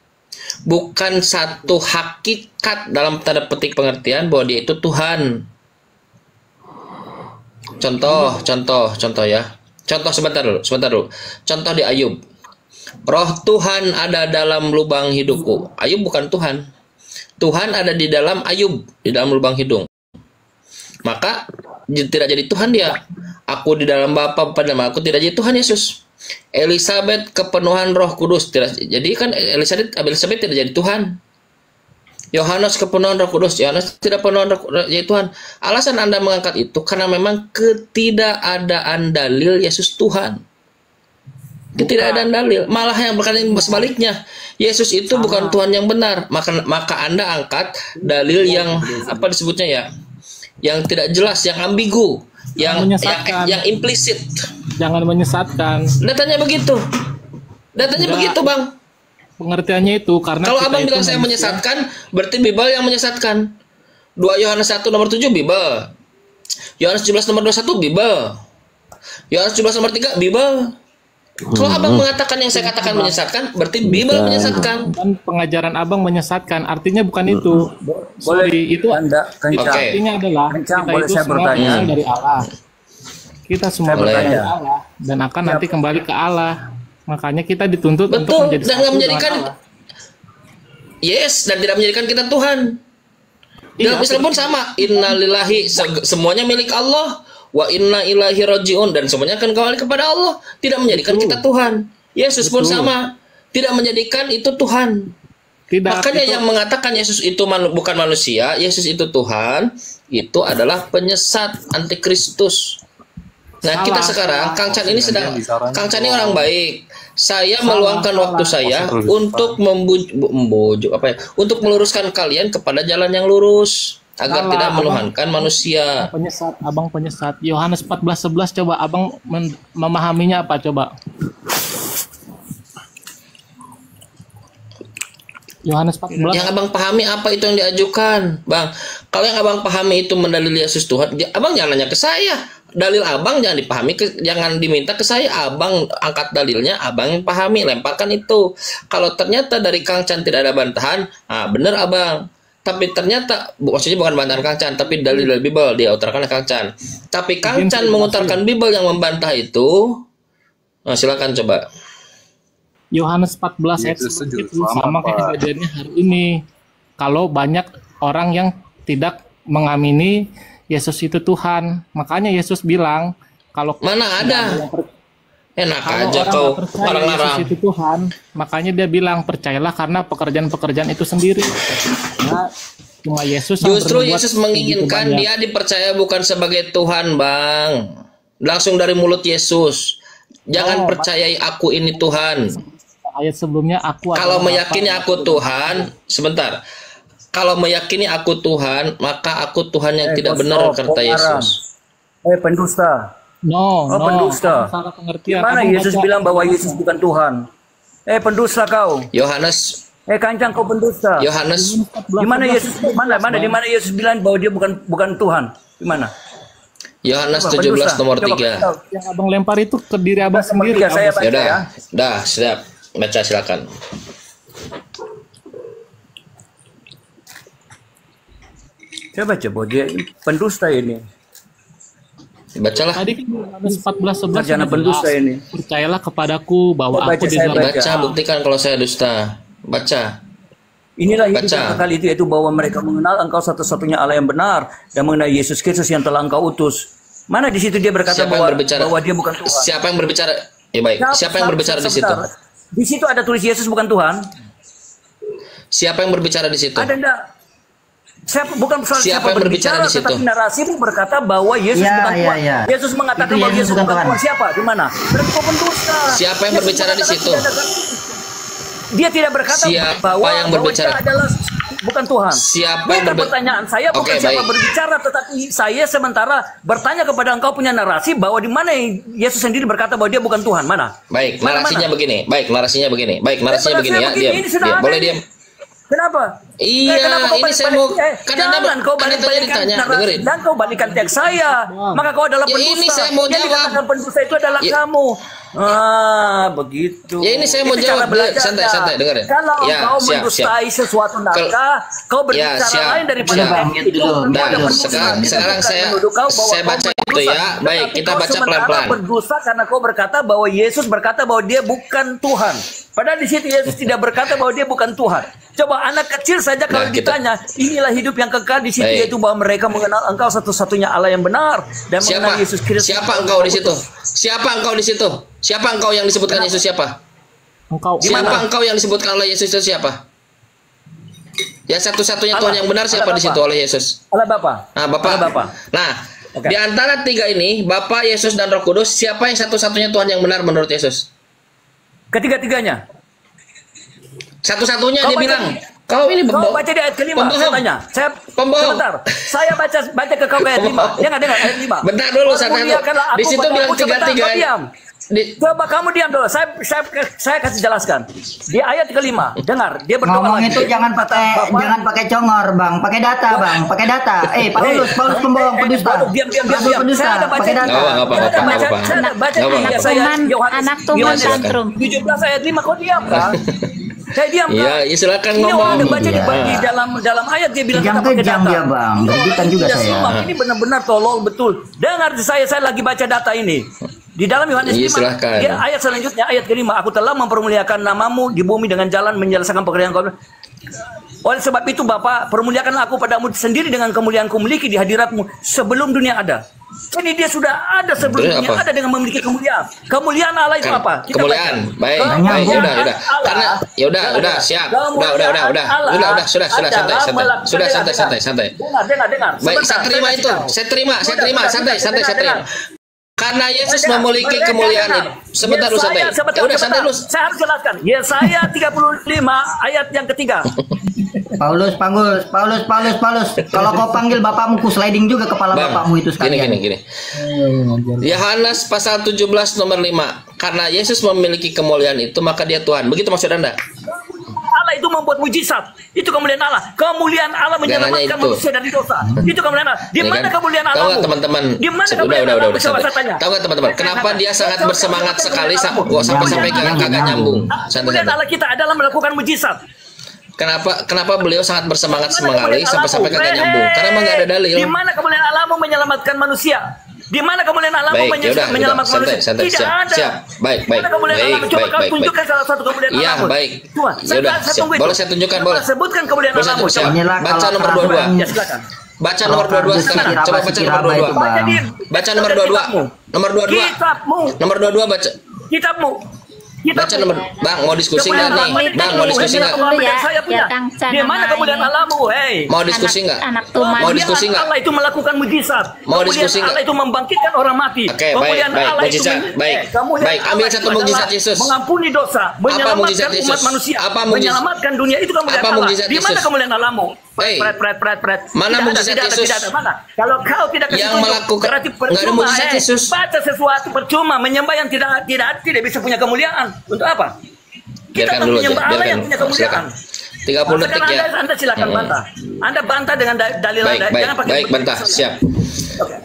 Bukan satu hakikat dalam tanda petik pengertian bahwa dia itu Tuhan. Contoh ya. Contoh sebentar dulu. Contoh di Ayub. Roh Tuhan ada dalam lubang hidungku. Ayub bukan Tuhan. Tuhan ada di dalam Ayub, di dalam lubang hidung. Maka tidak jadi Tuhan dia. Aku di dalam Bapa, pada aku tidak jadi Tuhan Yesus. Elizabeth kepenuhan Roh Kudus tidak. Jadi kan Elizabeth tidak jadi Tuhan. Yohanes kepenuhan Roh Kudus, Yohanes tidak penuhan Roh Kudus, jadi Tuhan. Alasan Anda mengangkat itu karena memang ketidakadaan dalil Yesus Tuhan. Ketidakadaan dalil, malah yang berkata sebaliknya, Yesus itu bukan Tuhan yang benar. Maka Anda angkat dalil yang apa disebutnya ya, yang tidak jelas, yang ambigu, yang implisit. Jangan menyesatkan. Datanya begitu, Bang. Pengertiannya itu karena kalau kita Abang itu bilang saya manusia. menyesatkan, berarti Bible yang menyesatkan. 2 Yohanes 1 nomor 7 Bible. Yohanes 17 nomor 21 Bible. Yohanes 17 nomor 3 Bible. Kalau Abang mengatakan yang saya katakan menyesatkan, berarti Bible menyesatkan. Dan pengajaran Abang menyesatkan, artinya bukan itu. Sorry, itu Anda kencang. Oke. artinya adalah Kencang, kita boleh itu saya semua bertanya? berasal dari Allah. Kita semua Saya berasal bertanya. dari Allah dan akan nanti kembali ke Allah. Makanya kita dituntut untuk Betul, menjadi dan satu nggak menjadikan dengan Allah. yes, dan tidak menjadikan kita Tuhan. Dalam Iya, Islam pun sama. Innalillahi, semuanya milik Allah. Wa inna ilahi rajiun, dan semuanya akan kembali kepada Allah. Tidak menjadikan kita Tuhan. Yesus pun sama. Tidak menjadikan itu Tuhan. Tidak. Makanya itu, yang mengatakan Yesus itu bukan manusia, Yesus itu Tuhan, itu adalah penyesat antikristus. Nah, kita sekarang Kang Chan ini Kang Chan ini orang baik. Saya meluangkan waktu saya untuk membujuk untuk meluruskan kalian kepada jalan yang lurus agar tidak menuhankan manusia. Penyesat, abang penyesat. Yohanes 14:11 coba abang memahaminya apa coba? Yohanes 14. Yang abang pahami apa itu yang diajukan, Bang? Kalau yang abang pahami itu mendalili Yesus Tuhan, abang jangan nanya ke saya. Dalil abang jangan dipahami, jangan diminta ke saya. Abang angkat dalilnya, abang yang pahami, lemparkan itu. Kalau ternyata dari Kang Chan tidak ada bantahan, bener abang. Tapi ternyata, maksudnya bukan bantahan Kang Chan, tapi dalil dari Bible dia utarakan oleh Kang Chan. Tapi Kang Chan mengutarakan Bible yang membantah itu, silakan coba. Yohanes 14 ayat 1 itu sama kayak kejadiannya hari ini. Kalau banyak orang yang tidak mengamini Yesus itu Tuhan, makanya Yesus bilang kalau mana ada enak kalau aja orang kau Yesus itu Tuhan, makanya dia bilang percayalah karena pekerjaan-pekerjaan itu sendiri. Nah, cuma Yesus justru Yesus menginginkan dia dipercaya bukan sebagai Tuhan, Bang. Langsung dari mulut Yesus. Jangan percayai aku ini Tuhan. Ayat sebelumnya aku kalau meyakini aku Tuhan, sebentar. Kalau meyakini aku Tuhan, maka aku Tuhan yang tidak benar, kata Yesus. Pendusta. Pendusta. Gimana Yesus bilang bahwa Yesus bukan Tuhan? Pendusta kau. Yohanes. Kancang kau pendusta. Yohanes. Gimana Yesus? Di mana Yesus bilang bahwa dia bukan Tuhan? Di mana? Yohanes 17 nomor 3. Yang abang lempar itu ke diri abang sendiri. Saya baca ya. Dah, siap. Baca silakan. Saya baca bahwa dia pendusta ini. Bacalah. Tadi kan Yohanes 14:11 sarjana pendusta ini. Percayalah kepadaku bahwa aku di dalam baca, buktikan kalau saya dusta. Baca. Inilah hidup yang kekal itu, yaitu bahwa mereka mengenal Engkau satu-satunya Allah yang benar dan mengenal Yesus Kristus yang telah Engkau utus. Mana di situ dia berkata bahwa dia bukan Tuhan? Siapa yang berbicara? Ya baik. Siapa yang berbicara di situ? Di situ ada tulis Yesus bukan Tuhan. Siapa yang berbicara di situ? Ada enggak? Siapa yang berbicara di situ? Tetapi narasimu berkata bahwa Yesus bukan Tuhan. Yesus mengatakan bahwa Yesus bukan Tuhan. Siapa? Di mana? Berarti kau pendusta. Siapa yang berbicara di situ? Dia tidak berkata bahwa dia adalah bukan Tuhan. Siapa yang pertanyaan saya bukan siapa berbicara, tetapi saya sementara bertanya kepada engkau punya narasi bahwa di mana Yesus sendiri berkata bahwa dia bukan Tuhan. Mana? Baik, narasinya begini. Baik, narasinya begini ya. Diam. Boleh diam. Kenapa? Iya, ini saya mau jangan kau balikan dengerin. Dan kau balikan teks saya. Maka kau adalah pendusta. Ini saya mau jawab. Yang dikatakan pendusta itu adalah kamu. Begitu. Ya ini saya mau jawab. Santai dengerin. Kalau kau mendustai sesuatu naskah, kau berbicara lain daripada itu. Sekarang saya baca itu ya. Baik, kita baca pelan-pelan. Berdosa karena kau berkata bahwa Yesus berkata bahwa dia bukan Tuhan. Padahal di situ Yesus tidak berkata bahwa dia bukan Tuhan. Coba anak kecil saja kalau ditanya, inilah hidup yang kekal di situ, yaitu bahwa mereka mengenal Engkau satu-satunya Allah yang benar dan mengenal Yesus Kristus. Siapa engkau di situ? Siapa engkau di situ? Siapa engkau yang disebutkan Yesus siapa? Siapa engkau yang disebutkan oleh Yesus itu siapa? Yang satu-satunya Tuhan yang benar siapa di situ oleh Yesus? Allah Bapa. Nah, Bapa. Nah, di antara tiga ini, Bapa, Yesus dan Roh Kudus, siapa yang satu-satunya Tuhan yang benar menurut Yesus? Ketiga-tiganya. Satu-satunya dia bilang. Kau ini kau baca di ayat ke-5. Saya tanya. Sebentar. Saya baca ke kau ayat 5. Dengar ayat 5. Bentar dulu, di situ bilang tiga-tiga. Coba kamu diam dulu. Saya kasih jelaskan. Di ayat ke-5, dengar, dia berdoa ngomong lagi. Itu jangan pakai congor, Bang. Pakai data, Bang. Pakai data. Paulus pembohong pendusta. Diam. Saya ada baca data. Anak Tuhan tantrum. 17 ayat 5 kau diam kan? Saya diam kan? Iya, silakan ngomong. Ada baca di dalam ayat dia bilang kejam dia, Bang. Gajikan juga saya. Ini benar-benar tolong betul. Dengar saya lagi baca data ini. Di dalam Yohanes 5, ayat selanjutnya, ayat ke-5, aku telah mempermuliakan namamu di bumi dengan jalan menyelesaikan pekerjaan kau. Oleh sebab itu Bapa, permuliakanlah aku padamu sendiri dengan kemuliaan ku miliki di hadiratmu sebelum dunia ada. Jadi dia sudah ada sebelumnya, Terus apa? ada dengan memiliki kemuliaan. Kemuliaan Allah itu apa? Kita Kemuliaan. baca. Baik, Kemuliaan baik, udah. Allah. Karena udah, siap. Kemuliaan Allah Sudah, adalah santai. melakukan- Sudah, santai. Dengar. Baik, Sebentar, saya terima itu. kasih tahu. Saya terima. Sudah, Santai. dengar. Karena Yesus Dengar. memiliki Mereka kemuliaan dengar. itu. Sebentar lu santai. Sebentar, Ya udah santai lu. Saya harus jelaskan. Yesaya 35 ayat yang ketiga. Paulus. Kalau kau panggil bapakmu, ku sliding juga kepala Bang, bapakmu itu sekalian. gini. Yohanes pasal 17 nomor 5. Karena Yesus memiliki kemuliaan itu, maka dia Tuhan. Begitu maksud Anda? Allah itu membuat mujizat. Itu kemuliaan Allah. Kemuliaan Allah menyelamatkan itu. manusia dari dosa. Itu kemuliaan Allah. Di Ini mana kan? kemuliaan Tahu Allah? nggak teman-teman? Di mana Udah, kemuliaan Allah? Coba santai. saya tanya. Tahu nggak teman-teman? Kenapa dia sangat bersemangat sekali sampai kagak nyambung? Kemuliaan Santai. Allah kita adalah melakukan mujizat. Kenapa beliau sangat bersemangat sampai kagak nyambung? Karena emang nggak ada dalil. Di mana kemuliaan Allah menyelamatkan manusia? Di mana kemuliaan Allah Baik, yaudah, menyelamatkan manusia? santai. Tidak ada. Siap. Baik. Mana kemuliaan Allah? Coba kau tunjukkan salah satu kemuliaan Iya, Allah. baik. Coba, Yaudah, saya siap. tunggu itu. Boleh saya tunjukkan, Coba boleh. sebutkan kemuliaan Boleh saya Allah. tunjukkan. Inilah Baca kalau nomor kerasukan- 22. Ya silakan. Baca nomor 22 sekarang. Coba baca nomor 22. Baca di Baca nomor 22. Nomor 22. Kitabmu. Nomor 22 baca. Kitabmu. Baca nomor. Bang, mau diskusi nggak nih? Bang, mau diskusi nggak? Saya punya. Kang Chan Di mana namanya. kemuliaan Allahmu? Hei. Mau diskusi nggak? Anak tuman. Mau diskusi nggak? Allah itu melakukan mujizat. Mau Kemuliaan diskusi nggak? Allah itu membangkitkan orang mati. Oke, Kemuliaan baik. Allah itu Mujizat, baik. kemuliaan Baik, ambil Allah satu itu mujizat adalah Yesus. Mengampuni dosa, menyelamatkan mujizat Yesus? umat manusia, Apa mujizat? menyelamatkan dunia. Itu kemuliaan Apa Allah. mujizat Di mana Yesus? kemuliaan Allahmu? Hei. Pret. Mana Tidak mujizat ada, Yesus? tidak ada. Mana? Kalau kau tidak kasih Yang tunjuk, melakukan- berarti nggak ada percuma. mujizat Yesus. Baca sesuatu percuma, menyembah yang tidak bisa punya kemuliaan. Untuk apa? Kita Biarkan dulu aja. menyembah Allah yang punya Silakan. kemuliaan. 30 detik Sekarang ya. Anda silakan bantah. Anda bantah dengan dalil Baik, Anda. Jangan pakai baik, bantah. Siap. Oke.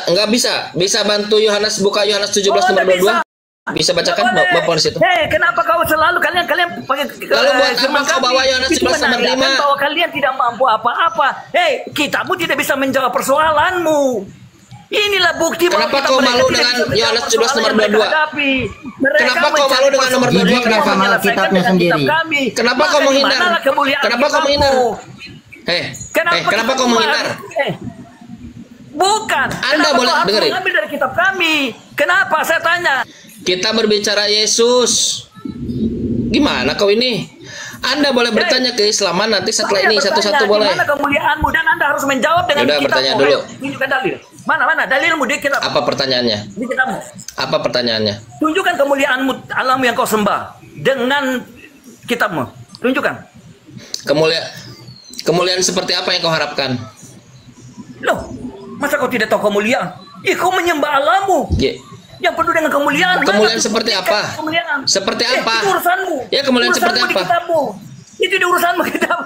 Nggak bisa bantu Yohanes, buka Yohanes 17 nomor 22. Bisa bacakan Bapak di situ. Hei, kenapa kau selalu kalian pakai Lalu buat apa kau bawa Yohanes 17 nomor 5? bahwa kalian tidak mampu apa-apa. Hei, kitabmu tidak bisa menjawab persoalanmu. Inilah bukti bahwa Kenapa kitab kau mereka malu tidak dengan bisa menjawab Yohanes 17 nomor persoalan yang mereka 22? hadapi. Mereka Kenapa kau mencari malu dengan nomor 22? persoalan Kenapa? yang menyelesaikan Kitabnya dengan sendiri. kitab kami. Kenapa Maka kau di menghindar? manalah kemuliaan Kenapa kau kitabmu? menghindar? Kenapa kau menghindar? Bukan. Anda Kenapa boleh kau harus dengerin. mengambil dari kitab kami? Kenapa saya tanya? Kita berbicara Yesus. Gimana kau ini? Anda boleh bertanya keislaman nanti setelah Saya ini bertanya, satu-satu di boleh. mana kemuliaanmu dan Anda harus menjawab dengan Yaudah, kitabmu. bertanya dulu. Ayo, tunjukkan dalil. Mana dalilmu di kitab? Apa pertanyaannya? Di kitabmu. Apa pertanyaannya? Tunjukkan kemuliaanmu Allahmu yang kau sembah dengan kitabmu. Tunjukkan. Kemuliaan seperti apa yang kau harapkan? Loh, masa kau tidak tahu kemuliaan? Kau menyembah Allahmu. Yang penuh dengan kemuliaan. Kemuliaan Mana seperti buktikan apa? Kemuliaan. Seperti apa? Itu urusanmu. Ya, kemuliaan Urusanmu seperti di apa? kitabmu. Itu di urusanmu kitab.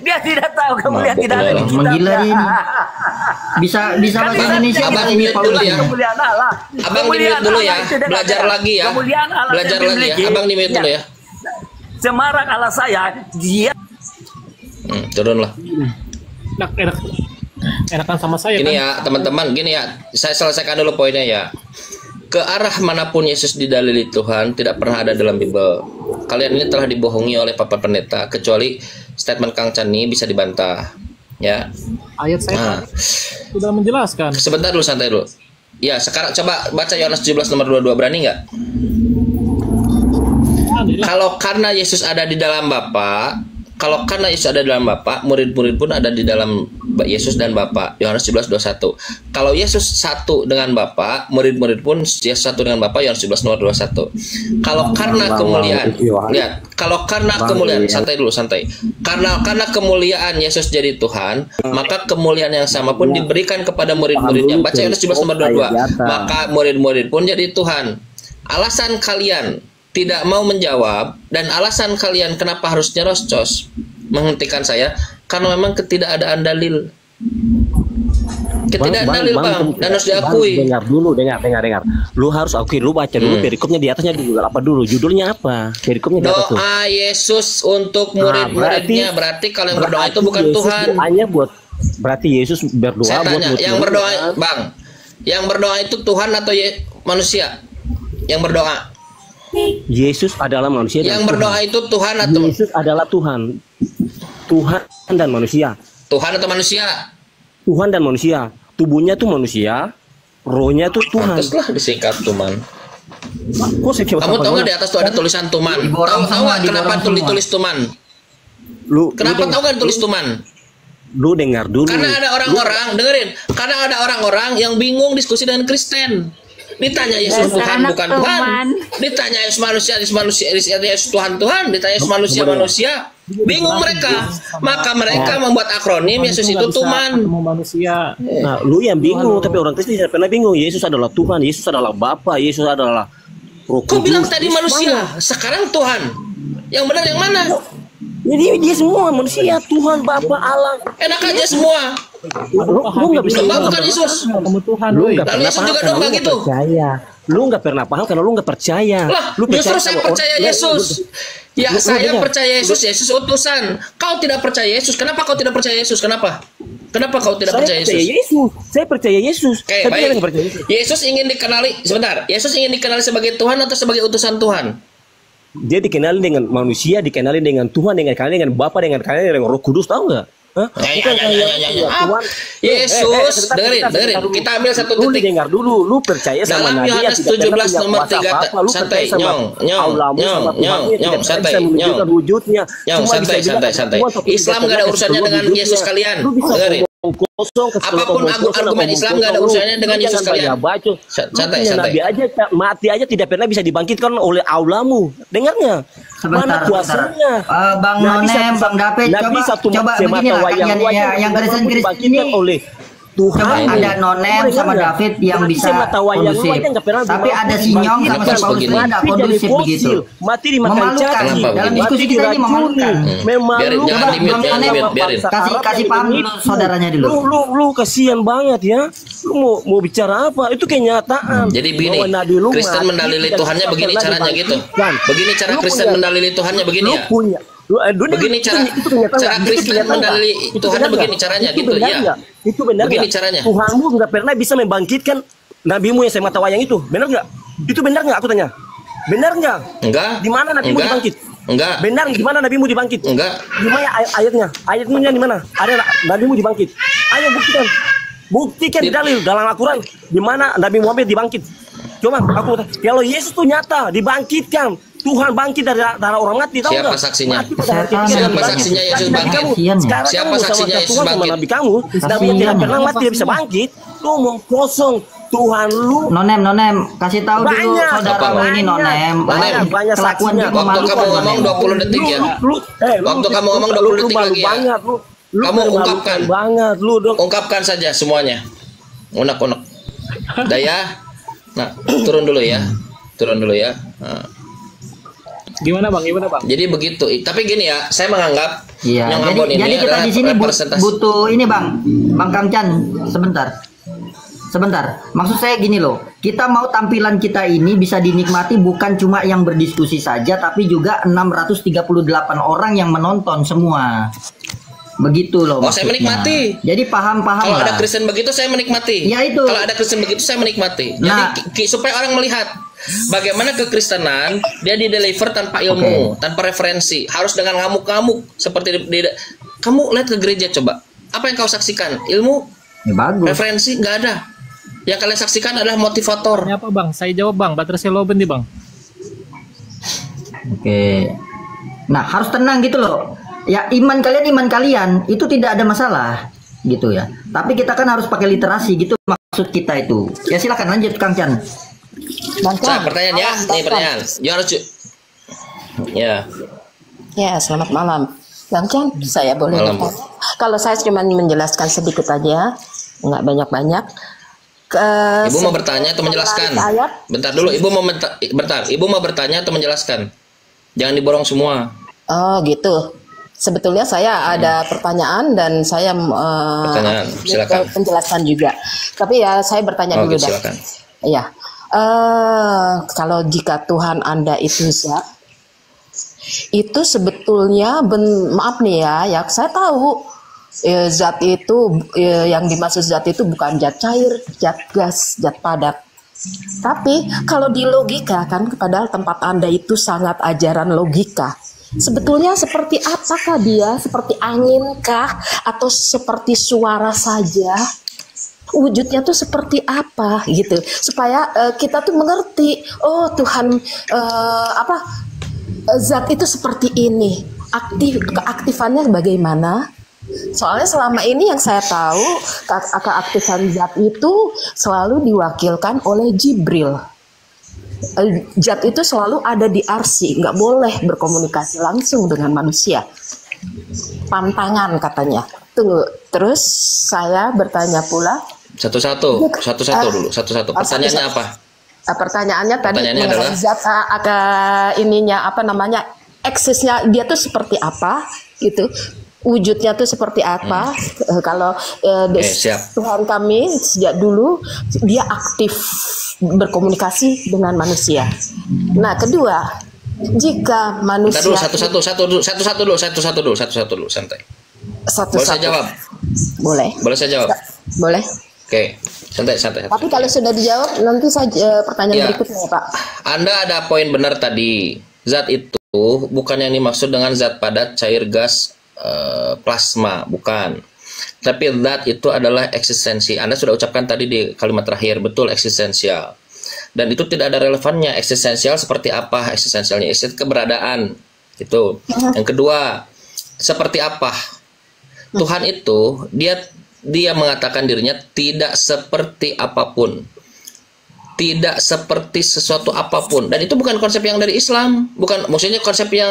Dia tidak tahu kemuliaan tidak ada di kitabnya. Menggila ini. Bisa bahasa Indonesia Abang kita ini mute dulu ya. Kemuliaan Allah. Abang di mute dulu ya. Belajar lagi ya. Kemuliaan Allah Belajar yang lagi ya. dimiliki. Abang di mute dulu ya. Semarak Allah saya, dia Turunlah. Enakan sama saya Gini kan? ya teman-teman, gini ya. Saya selesaikan dulu poinnya ya. Ke arah manapun Yesus didalili Tuhan tidak pernah ada dalam Bible. Kalian ini telah dibohongi oleh Papa Pendeta, kecuali statement Kang Chan ini bisa dibantah. Ya. Ayat saya Nah, sudah menjelaskan. sebentar dulu, santai dulu. Ya, sekarang coba baca Yohanes 17 nomor 22, berani nggak? Kalau karena Yesus ada di dalam Bapa, murid-murid pun ada di dalam Yesus dan Bapa. Yohanes 17:21. Kalau Yesus satu dengan Bapa, murid-murid pun Yesus satu dengan Bapa. Yohanes 17 nomor 21. Kalau karena kemuliaan, lihat, kalau karena kemuliaan, santai dulu, santai. Karena kemuliaan Yesus jadi Tuhan, maka kemuliaan yang sama pun diberikan kepada murid-muridnya. Baca Yohanes 17 nomor 22. Maka murid-murid pun jadi Tuhan. Alasan kalian tidak mau menjawab dan alasan kalian kenapa harus nyerocos menghentikan saya karena memang ketidakadaan dalil. Ketidakadaan dalil, Bang, dan harus diakui. Dengar. Lu harus akui, lu baca dulu perikopnya di atasnya dulu apa dulu, judulnya apa? Perikopnya di atas tuh. Doa Yesus untuk murid-muridnya. Berarti kalau yang berdoa itu bukan Yesus Tuhan. Doanya berarti Yesus berdoa Saya buat tanya, yang berdoa, Bang, yang berdoa itu Tuhan atau manusia? Yang berdoa. Yesus adalah manusia dan Yang berdoa Tuhan. itu Tuhan atau Yesus adalah Tuhan dan manusia. Tuhan atau manusia? Tuhan dan manusia. tubuhnya tuh manusia, rohnya tuh Tuhan. Pantaslah disingkat Tuman. Kok saya Kamu tahu nggak di atas tuh ada tulisan Tuman? Tahu nggak kenapa ditulis Tuman? Kenapa tahu nggak ditulis Tuman? Lu dengar dulu. Karena ada orang-orang, dengerin. Karena ada orang-orang yang bingung diskusi dengan Kristen. Ditanya Yesus Tuhan bukan Tuhan. Ditanya Yesus manusia, Yesus Tuhan Tuhan. Ditanya Yesus manusia. Bingung mereka. Maka mereka membuat akronim Yesus itu Tuman. Manusia. Nah, lu yang bingung, tapi orang Kristen tidak pernah bingung. Yesus adalah Tuhan, Yesus adalah Bapa, Yesus adalah Roh Kudus. Kau bilang tadi manusia, sekarang Tuhan. Yang benar yang mana? Jadi dia semua manusia, Tuhan, Bapa, Allah. Enak aja semua. Lu nggak bisa Domba bukan Yesus. Lu nggak Lalu pernah Yesus paham juga karena domba lu nggak gitu. percaya. Lu nggak pernah paham karena lu nggak percaya. Lah, Lu justru saya sama percaya orang- Yesus. Ya, Lu saya dengar. percaya Yesus, Yesus utusan. Kau tidak percaya Yesus. Kenapa kau tidak percaya Yesus? Kenapa? Kenapa kau tidak Saya percaya percaya Yesus? Yesus. Saya percaya Yesus. Oke, Tapi dia baik. nggak percaya Yesus. Yesus ingin dikenali, sebentar. Yesus ingin dikenali sebagai Tuhan atau sebagai utusan Tuhan? Dia dikenali dengan manusia, dikenali dengan Tuhan, dikenali dengan Bapa, dikenali dengan Roh Kudus, tahu nggak? Hah? Bukan kayak Tuhan. Yesus, dengerin. Dulu. Kita ambil satu Lu titik. dengar dulu, lu percaya sama Dalam Nabi yang Yohanes tidak pernah 17 punya nomor kuasa 3, apa-apa, lu santai, percaya sama Allahmu, sama Tuhanmu yang tidak pernah santai, bisa menunjukkan wujudnya. Nyong, Cuma bisa bilang santai. Tuhan, tapi Islam tidak nggak ada pernah urusannya keseluruh dengan hidupnya. Yesus kalian. Lu bisa Dengerin. ngomong kosong, Apapun argumen Islam nggak ada urusannya dengan Yesus kalian. Santai. Nabi aja mati aja tidak pernah bisa dibangkitkan oleh Allahmu. Dengarnya? Mana kuasanya? Bang Nonem, Bang David, coba beginilah yang Kristen ini oleh Tuhan. Coba ada Nonem sama David yang bisa kondusif. Tapi ada si Nyong sama si Paulus ini nggak kondusif begitu. Mati dimakan Memalukan. cacing. Dalam diskusi kita ini memalukan. Biarin, jangan Coba di-mute, Bang jangan Nonem di-mute, biarin. kasih paham dulu saudaranya dulu. Lu kasihan banget ya. Lu mau bicara apa? Itu kenyataan. Jadi begini, Bahwa Nabi lu Kristen mati mendalili tidak Tuhannya bisa begini pernah caranya gitu. dibangkitkan. Begini cara Lu Kristen punya- mendalili Tuhannya begini Lu ya. punya. Begini cara Kristen mendalili Tuhannya begini caranya gitu ya. Itu benar Begini nggak? caranya. Tuhanmu nggak pernah bisa membangkitkan nabimu yang saya mata wayang itu. Benar nggak? Itu benar nggak? Aku tanya. Benar nggak? Enggak. Di mana nabimu Enggak. dibangkit? Enggak. Benar, di mana nabimu dibangkit? Enggak. Di mana ayatnya? Ayatnya di mana? Ada nabimu dibangkit. Ayo buktikan. Buktikan di dalil dalam Al-Quran di mana Nabi Muhammad dibangkit. Coba aku kalau Yesus tuh nyata dibangkitkan. Tuhan bangkit dari orang mati, tahu Siapa nggak? saksinya? Mati pada hari ketiga Siapa dibangkit. saksinya Yesus Nabi bangkit? kamu, sekarang Siapa kamu sama saksinya Yesus Tuhan sama bangkit? Nabi kamu, Nabi yang tidak pernah mati dia bisa bangkit. Lu mau kosong Tuhan lu. Nonem, kasih tahu dulu Banyak. saudaramu ini Nonem. Banyak Kelakuan dia saksinya. Waktu memalukan. kamu ngomong 20 detik ya. Waktu kamu ngomong 20 detik malu lagi ya. banget, lu Kamu memalukan ungkapkan. banget lu dong. Ungkapkan saja semuanya. Unek-unek. Daya. Nah, turun dulu ya. Nah. Gimana bang? Jadi begitu. Tapi gini ya, saya menganggap Iya, Nyong Ambon ini jadi kita adalah di sini representasi. butuh ini Bang Kamcan, sebentar. Maksud saya gini loh, kita mau tampilan kita ini bisa dinikmati bukan cuma yang berdiskusi saja, tapi juga 638 orang yang menonton semua. Begitu loh. Oh, saya maksudnya. menikmati. Jadi paham Kalau lah. ada Kristen begitu saya menikmati. Ya, itu. Kalau ada Kristen begitu saya menikmati. Nah. Jadi supaya orang melihat bagaimana kekristenan dia dideliver tanpa ilmu, tanpa referensi, harus dengan ngamuk-ngamuk seperti kamu lihat ke gereja coba. Apa yang kau saksikan? Ilmu? Ya, bagus. Referensi nggak ada. Yang kalian saksikan adalah motivator. Apa bang? Saya jawab bang. Baterai low nih bang. Oke. Nah, harus tenang gitu loh. Ya, iman kalian itu tidak ada masalah gitu ya. Tapi kita kan harus pakai literasi gitu maksud kita itu. Ya silakan lanjut Kang Chan. Nah, pertanyaan ya, nih pertanyaan. Ya. Ya, selamat malam. Bang Chan, saya boleh Malam, bertanya? Kalau saya cuma menjelaskan sedikit aja, nggak banyak-banyak. Ibu mau bertanya atau menjelaskan? Bentar dulu, Ibu mau Ibu mau bertanya atau menjelaskan? Jangan diborong semua. Oh, gitu. Sebetulnya saya ada pertanyaan dan saya Pertanyaan, silakan. penjelasan juga. Tapi ya saya bertanya dulu dah. Silakan. Ya, kalau jika Tuhan Anda itu zat, itu sebetulnya maaf nih ya saya tahu zat itu yang dimaksud zat itu bukan zat cair, zat gas, zat padat. Tapi kalau di logika kan, padahal tempat Anda itu sangat ajaran logika. Sebetulnya seperti apakah dia? Seperti angin kah? Atau seperti suara saja? wujudnya tuh seperti apa gitu, supaya kita tuh mengerti, oh Tuhan zat itu seperti ini, keaktifannya bagaimana. Soalnya selama ini yang saya tahu keaktifan zat itu selalu diwakilkan oleh Jibril. Zat itu selalu ada di arsi, nggak boleh berkomunikasi langsung dengan manusia. Pantangan katanya. Tunggu, terus saya bertanya pula. Satu-satu dulu. Pertanyaannya apa? Pertanyaannya tadi Pertanyaannya adalah zat ininya apa namanya, eksisnya dia tuh seperti apa gitu, wujudnya tuh seperti apa. Kalau Tuhan kami sejak dulu dia aktif berkomunikasi dengan manusia. Nah, kedua, jika manusia satu-satu dulu, santai. Boleh saya jawab? Boleh saya jawab? Boleh. Oke, santai. Tapi kalau sudah dijawab, nanti saja pertanyaan berikutnya, Pak. Anda ada poin benar tadi. Zat itu bukan yang dimaksud dengan zat padat, cair, gas, plasma, bukan. Tapi zat itu adalah eksistensi. Anda sudah ucapkan tadi di kalimat terakhir, betul, eksistensial. Dan itu tidak ada relevannya. Eksistensial seperti apa? Eksistensialnya keberadaan. Itu. Yang kedua, seperti apa? Tuhan itu dia mengatakan dirinya tidak seperti apapun, tidak seperti sesuatu apapun, dan itu bukan konsep yang dari Islam, bukan maksudnya konsep yang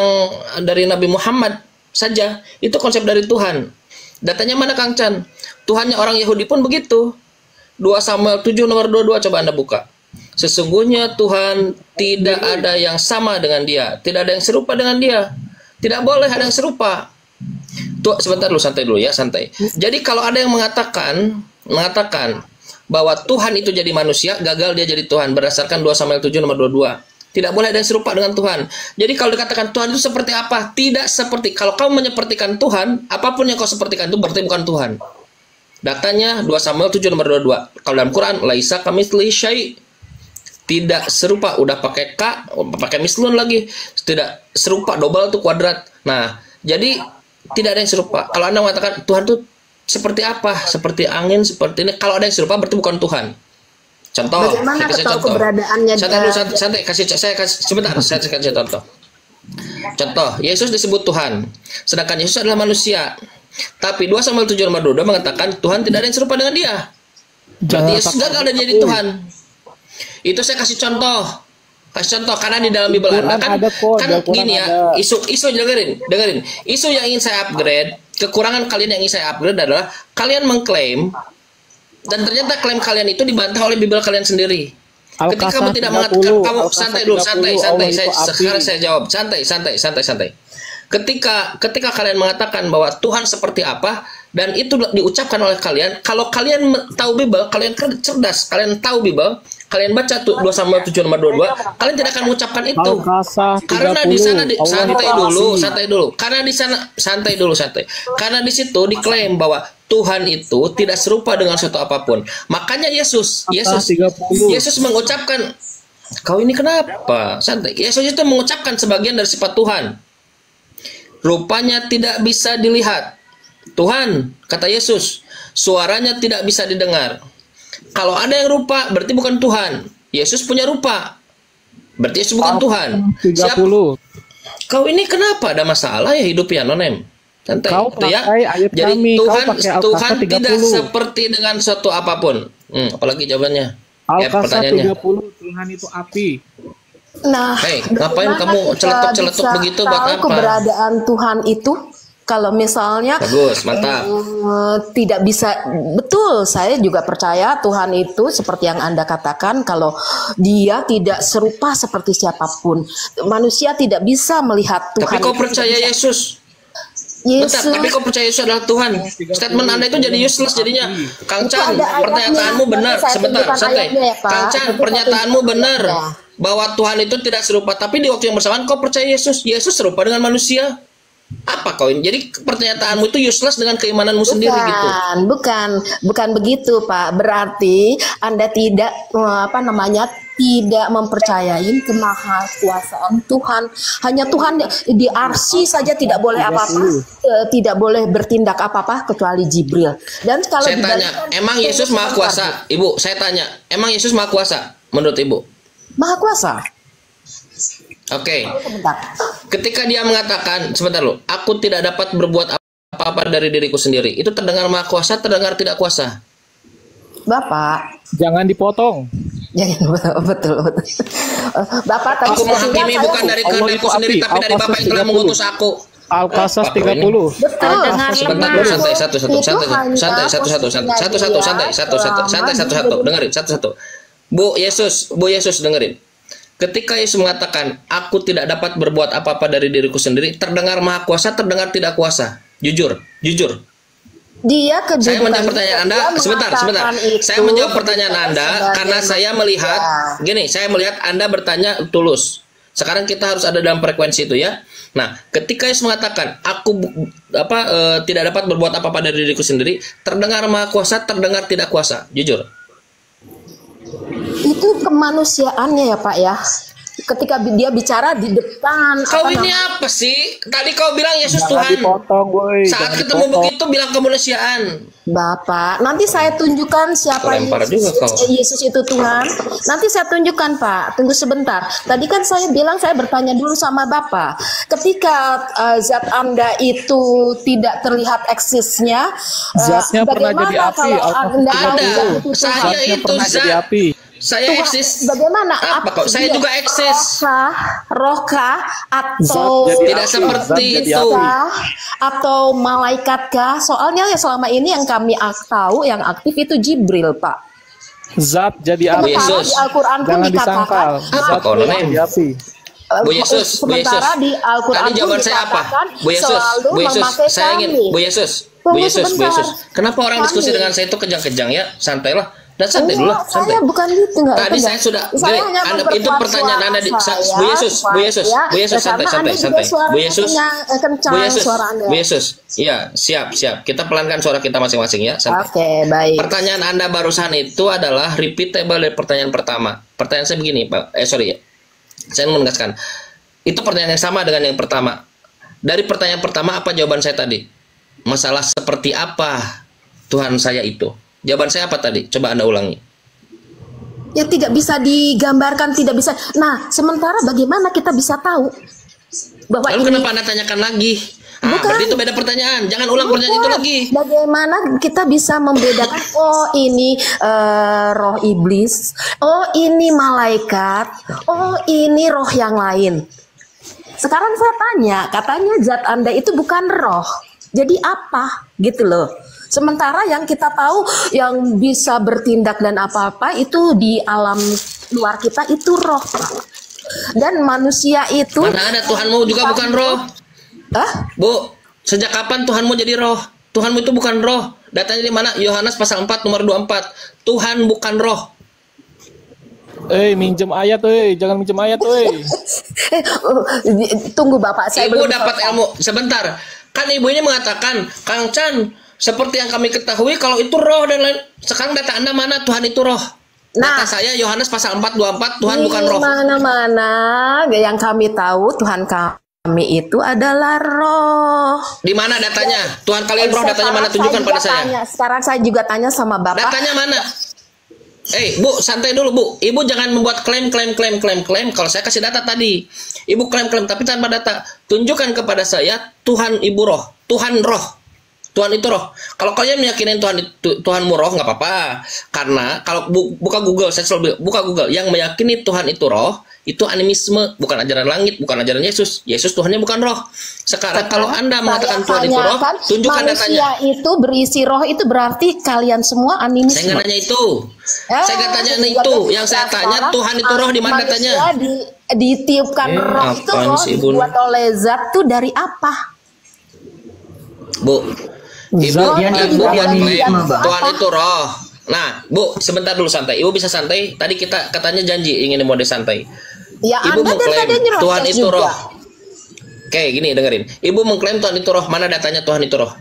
dari Nabi Muhammad saja, itu konsep dari Tuhan. Datanya mana Kang Chan? Tuhannya orang Yahudi pun begitu. 2 Samuel 7 nomor 22, coba Anda buka. Sesungguhnya Tuhan tidak ada yang sama dengan dia, tidak ada yang serupa dengan dia, tidak boleh ada yang serupa. Tuh, sebentar dulu, santai dulu ya, santai. Jadi kalau ada yang mengatakan bahwa Tuhan itu jadi manusia, gagal dia jadi Tuhan berdasarkan 2 Samuel 7 nomor 22. Tidak boleh ada yang serupa dengan Tuhan. Jadi kalau dikatakan Tuhan itu seperti apa? Tidak seperti. Kalau kau menyepertikan Tuhan, apapun yang kau sepertikan itu berarti bukan Tuhan. Datanya 2 Samuel 7 nomor 22. Kalau dalam Quran, laisa kamitslihi syai'. Tidak serupa, udah pakai K, pakai mislun lagi. Tidak serupa, double itu kuadrat. Nah, jadi tidak ada yang serupa. Kalau Anda mengatakan Tuhan itu seperti apa? Seperti angin, seperti ini. Kalau ada yang serupa berarti bukan Tuhan. Contoh, bagaimana saya kasih contoh. Keberadaannya Santai, saya kasih contoh. Contoh, Yesus disebut Tuhan, sedangkan Yesus adalah manusia. Tapi 2 Samuel 7 nomor 22 mengatakan Tuhan tidak ada yang serupa dengan dia. Berarti Yesus gagal dan jadi Tuhan. Itu saya kasih contoh. Karena di dalam Bible Anda kan gini ya, isu dengerin. Isu yang ingin saya upgrade, kekurangan kalian yang ingin saya upgrade adalah kalian mengklaim dan ternyata klaim kalian itu dibantah oleh Bible kalian sendiri. Ketika kamu tidak mengatakan, kamu santai dulu, santai. Sekarang saya jawab, santai. Ketika kalian mengatakan bahwa Tuhan seperti apa dan itu diucapkan oleh kalian, kalau kalian tahu Bible, kalian cerdas, kalian tahu Bible, kalian baca 2 Samuel 7 nomor 22, kalian tidak akan mengucapkan itu. Karena di sana santai dulu. Karena di sana santai. Karena di situ diklaim bahwa Tuhan itu tidak serupa dengan suatu apapun. Makanya Yesus mengucapkan, kau ini kenapa? Santai. Yesus itu mengucapkan sebagian dari sifat Tuhan. Rupanya tidak bisa dilihat. Tuhan, kata Yesus, suaranya tidak bisa didengar. Kalau ada yang rupa, berarti bukan Tuhan. Yesus punya rupa, berarti Yesus bukan Tuhan. Siapa? Kau ini kenapa? Ada masalah ya hidupnya, Nonem? Santai. Ya. Jadi Tuhan tidak seperti dengan suatu apapun. Apalagi jawabannya? Pertanyaannya. 30, Tuhan itu api. Nah, ngapain kamu celetuk begitu buat apa? Keberadaan Tuhan itu kalau misalnya bagus, mantap. Tidak bisa, betul, saya juga percaya Tuhan itu seperti yang Anda katakan, kalau dia tidak serupa seperti siapapun. Manusia tidak bisa melihat Tuhan. Tapi kau percaya Yesus? Bentar, tapi kau percaya Yesus adalah Tuhan. Statement Anda itu jadi useless jadinya. Kang Chan, pernyataanmu benar. Sebentar, santai. Kang Chan, pernyataanmu benar bahwa Tuhan itu tidak serupa. Tapi di waktu yang bersamaan kau percaya Yesus. Yesus serupa dengan manusia. Apa kau ini? Jadi pernyataanmu itu useless dengan keimananmu sendiri gitu. Bukan begitu, Pak. Berarti Anda tidak tidak mempercayai kemahakuasaan Tuhan. Hanya Tuhan di arsi saja tidak boleh apa-apa, tidak boleh bertindak apa-apa kecuali Jibril. Dan kalau saya tanya, emang Yesus maha kuasa? Ibu, saya tanya, emang Yesus maha kuasa menurut Ibu? Maha kuasa. Oke. Ketika dia mengatakan, sebentar loh, aku tidak dapat berbuat apa-apa dari diriku sendiri, itu terdengar maha kuasa, terdengar tidak kuasa? Bapak, jangan dipotong. Betul. Bapak tadi aku menghakimi bukan dari kehendakku sendiri, tapi dari Bapa yang telah mengutus aku. Al-Qasas 30. Betul. Sebentar dulu, santai, satu. Dengerin satu. Bu Yesus dengerin. Ketika Yesus mengatakan, aku tidak dapat berbuat apa-apa dari diriku sendiri, terdengar maha kuasa, terdengar tidak kuasa. Jujur. Dia saya menjawab pertanyaan Anda. Sebentar. Saya menjawab pertanyaan Anda karena saya melihat, saya melihat Anda bertanya tulus. Sekarang kita harus ada dalam frekuensi itu ya. Nah, ketika Yesus mengatakan, aku tidak dapat berbuat apa-apa dari diriku sendiri, terdengar maha kuasa, terdengar tidak kuasa. Jujur. Itu kemanusiaannya ya Pak ya. Ketika dia bicara di depan. Kau ini apa sih? Tadi kau bilang Yesus Jangan Tuhan. Dipotong, boy. Saat ketemu begitu bilang kemanusiaan. Bapak, nanti saya tunjukkan siapa Yesus itu Tuhan. Nanti saya tunjukkan Pak. Tunggu sebentar. Tadi kan saya bilang saya bertanya dulu sama Bapak. Ketika zat Anda itu tidak terlihat eksisnya, zatnya pernah jadi api. Ada. Saya itu zat. Saya eksis. Bagaimana? Apa kok? Saya juga eksis. Rohkah atau tidak seperti itu? Atau malaikatkah? Soalnya selama ini yang kami tahu yang aktif itu Jibril, Pak. Zat jadi api. Yesus. Di Al-Quran pun dikatakan. Apa kau jadi api? Bu Yesus, sementara di Al-Quran tadi jawaban saya apa? Bu Yesus, saya ingin Bu Yesus. Kenapa orang diskusi dengan saya itu kejang-kejang ya? Santailah. Dan santai dulu, santai. Saya bukan gitu, Tadi saya sudah, itu pertanyaan Anda di Bu Yesus, santai. Bu Yesus, iya, siap. Kita pelankan suara kita masing-masing ya, santai. Oke, baik. Pertanyaan Anda barusan itu adalah repeatable dari pertanyaan pertama. Pertanyaan saya begini, Pak. Saya menegaskan. Itu pertanyaan yang sama dengan yang pertama. Dari pertanyaan pertama, apa jawaban saya tadi? Masalah seperti apa Tuhan saya itu? Jawaban saya apa tadi? Coba Anda ulangi. Ya tidak bisa digambarkan, tidak bisa. Nah, sementara bagaimana kita bisa tahu bahwa lalu kenapa Anda tanyakan lagi? Berarti itu beda pertanyaan. Jangan ulang pertanyaan itu lagi. Bagaimana kita bisa membedakan? Oh ini roh iblis. Oh ini malaikat. Oh ini roh yang lain. Sekarang saya tanya, katanya zat Anda itu bukan roh. Jadi apa? Gitu loh. Sementara yang kita tahu yang bisa bertindak dan apa-apa itu di alam luar kita itu roh, Pak. Dan manusia itu mana ada Tuhanmu juga bukan roh. Bu, sejak kapan Tuhanmu jadi roh? Tuhanmu itu bukan roh. Datanya di mana? Yohanes pasal 4 nomor 24. Tuhan bukan roh. Minjem ayat, jangan minjem ayat, Tunggu Bapak, saya Ibu dapat ilmu sebentar. Kan ibu ini mengatakan, Kang Chan, seperti yang kami ketahui kalau itu roh dan lain. Sekarang data Anda mana Tuhan itu roh? Data saya Yohanes pasal 4:24 Tuhan bukan roh. Mana-mana yang kami tahu Tuhan kami itu adalah roh. Di mana datanya? Tuhan kalian roh datanya mana? Tunjukkan pada saya. Sekarang saya juga tanya sama Bapak. Datanya mana? Bu, santai dulu, Bu. Ibu jangan membuat klaim. Kalau saya kasih data tadi. Ibu klaim tapi tanpa data. Tunjukkan kepada saya Tuhan Ibu roh, Tuhan roh. Tuhan itu roh. Kalau kalian meyakini Tuhanmu roh nggak apa-apa. Karena kalau buka Google, saya selalu buka Google, yang meyakini Tuhan itu roh, itu animisme, bukan ajaran langit, bukan ajaran Yesus. Yesus Tuhannya bukan roh. Sekarang kalau Anda mengatakan Tuhan itu roh, tunjukkan datanya. Manusia itu berisi roh, itu berarti kalian semua animisme. Saya nggak nanya itu. Saya nggak tanya itu. Yang saya tanya Tuhan itu roh, di mana datanya? Ditiupkan roh itu roh dibuat oleh zat tuh dari apa? Bu, Ibu klaim Tuhan itu roh. Nah, Bu, sebentar dulu santai. Ibu bisa santai. Tadi kita katanya janji ingin mode santai. Ya, Ibu mengklaim Tuhan itu juga. roh. Oke, gini dengerin. Ibu mengklaim Tuhan itu roh. Mana datanya Tuhan itu roh?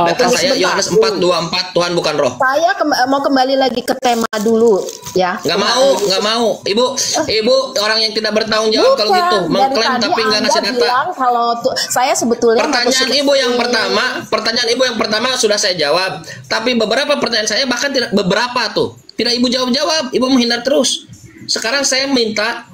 Data Tunggu saya sebentar. Yohanes 4:24, Tuhan bukan roh. Saya mau kembali lagi ke tema dulu ya. Nggak mau. Ibu orang yang tidak bertanggung jawab kalau Bukan, gitu, dari mengklaim tadi tapi nggak Anda ngasih data. bilang kalau saya sebetulnya mau Pertanyaan ke ibu yang pertama sudah saya jawab, tapi beberapa pertanyaan saya bahkan tidak beberapa tuh tidak ibu jawab. Ibu menghindar terus. Sekarang saya minta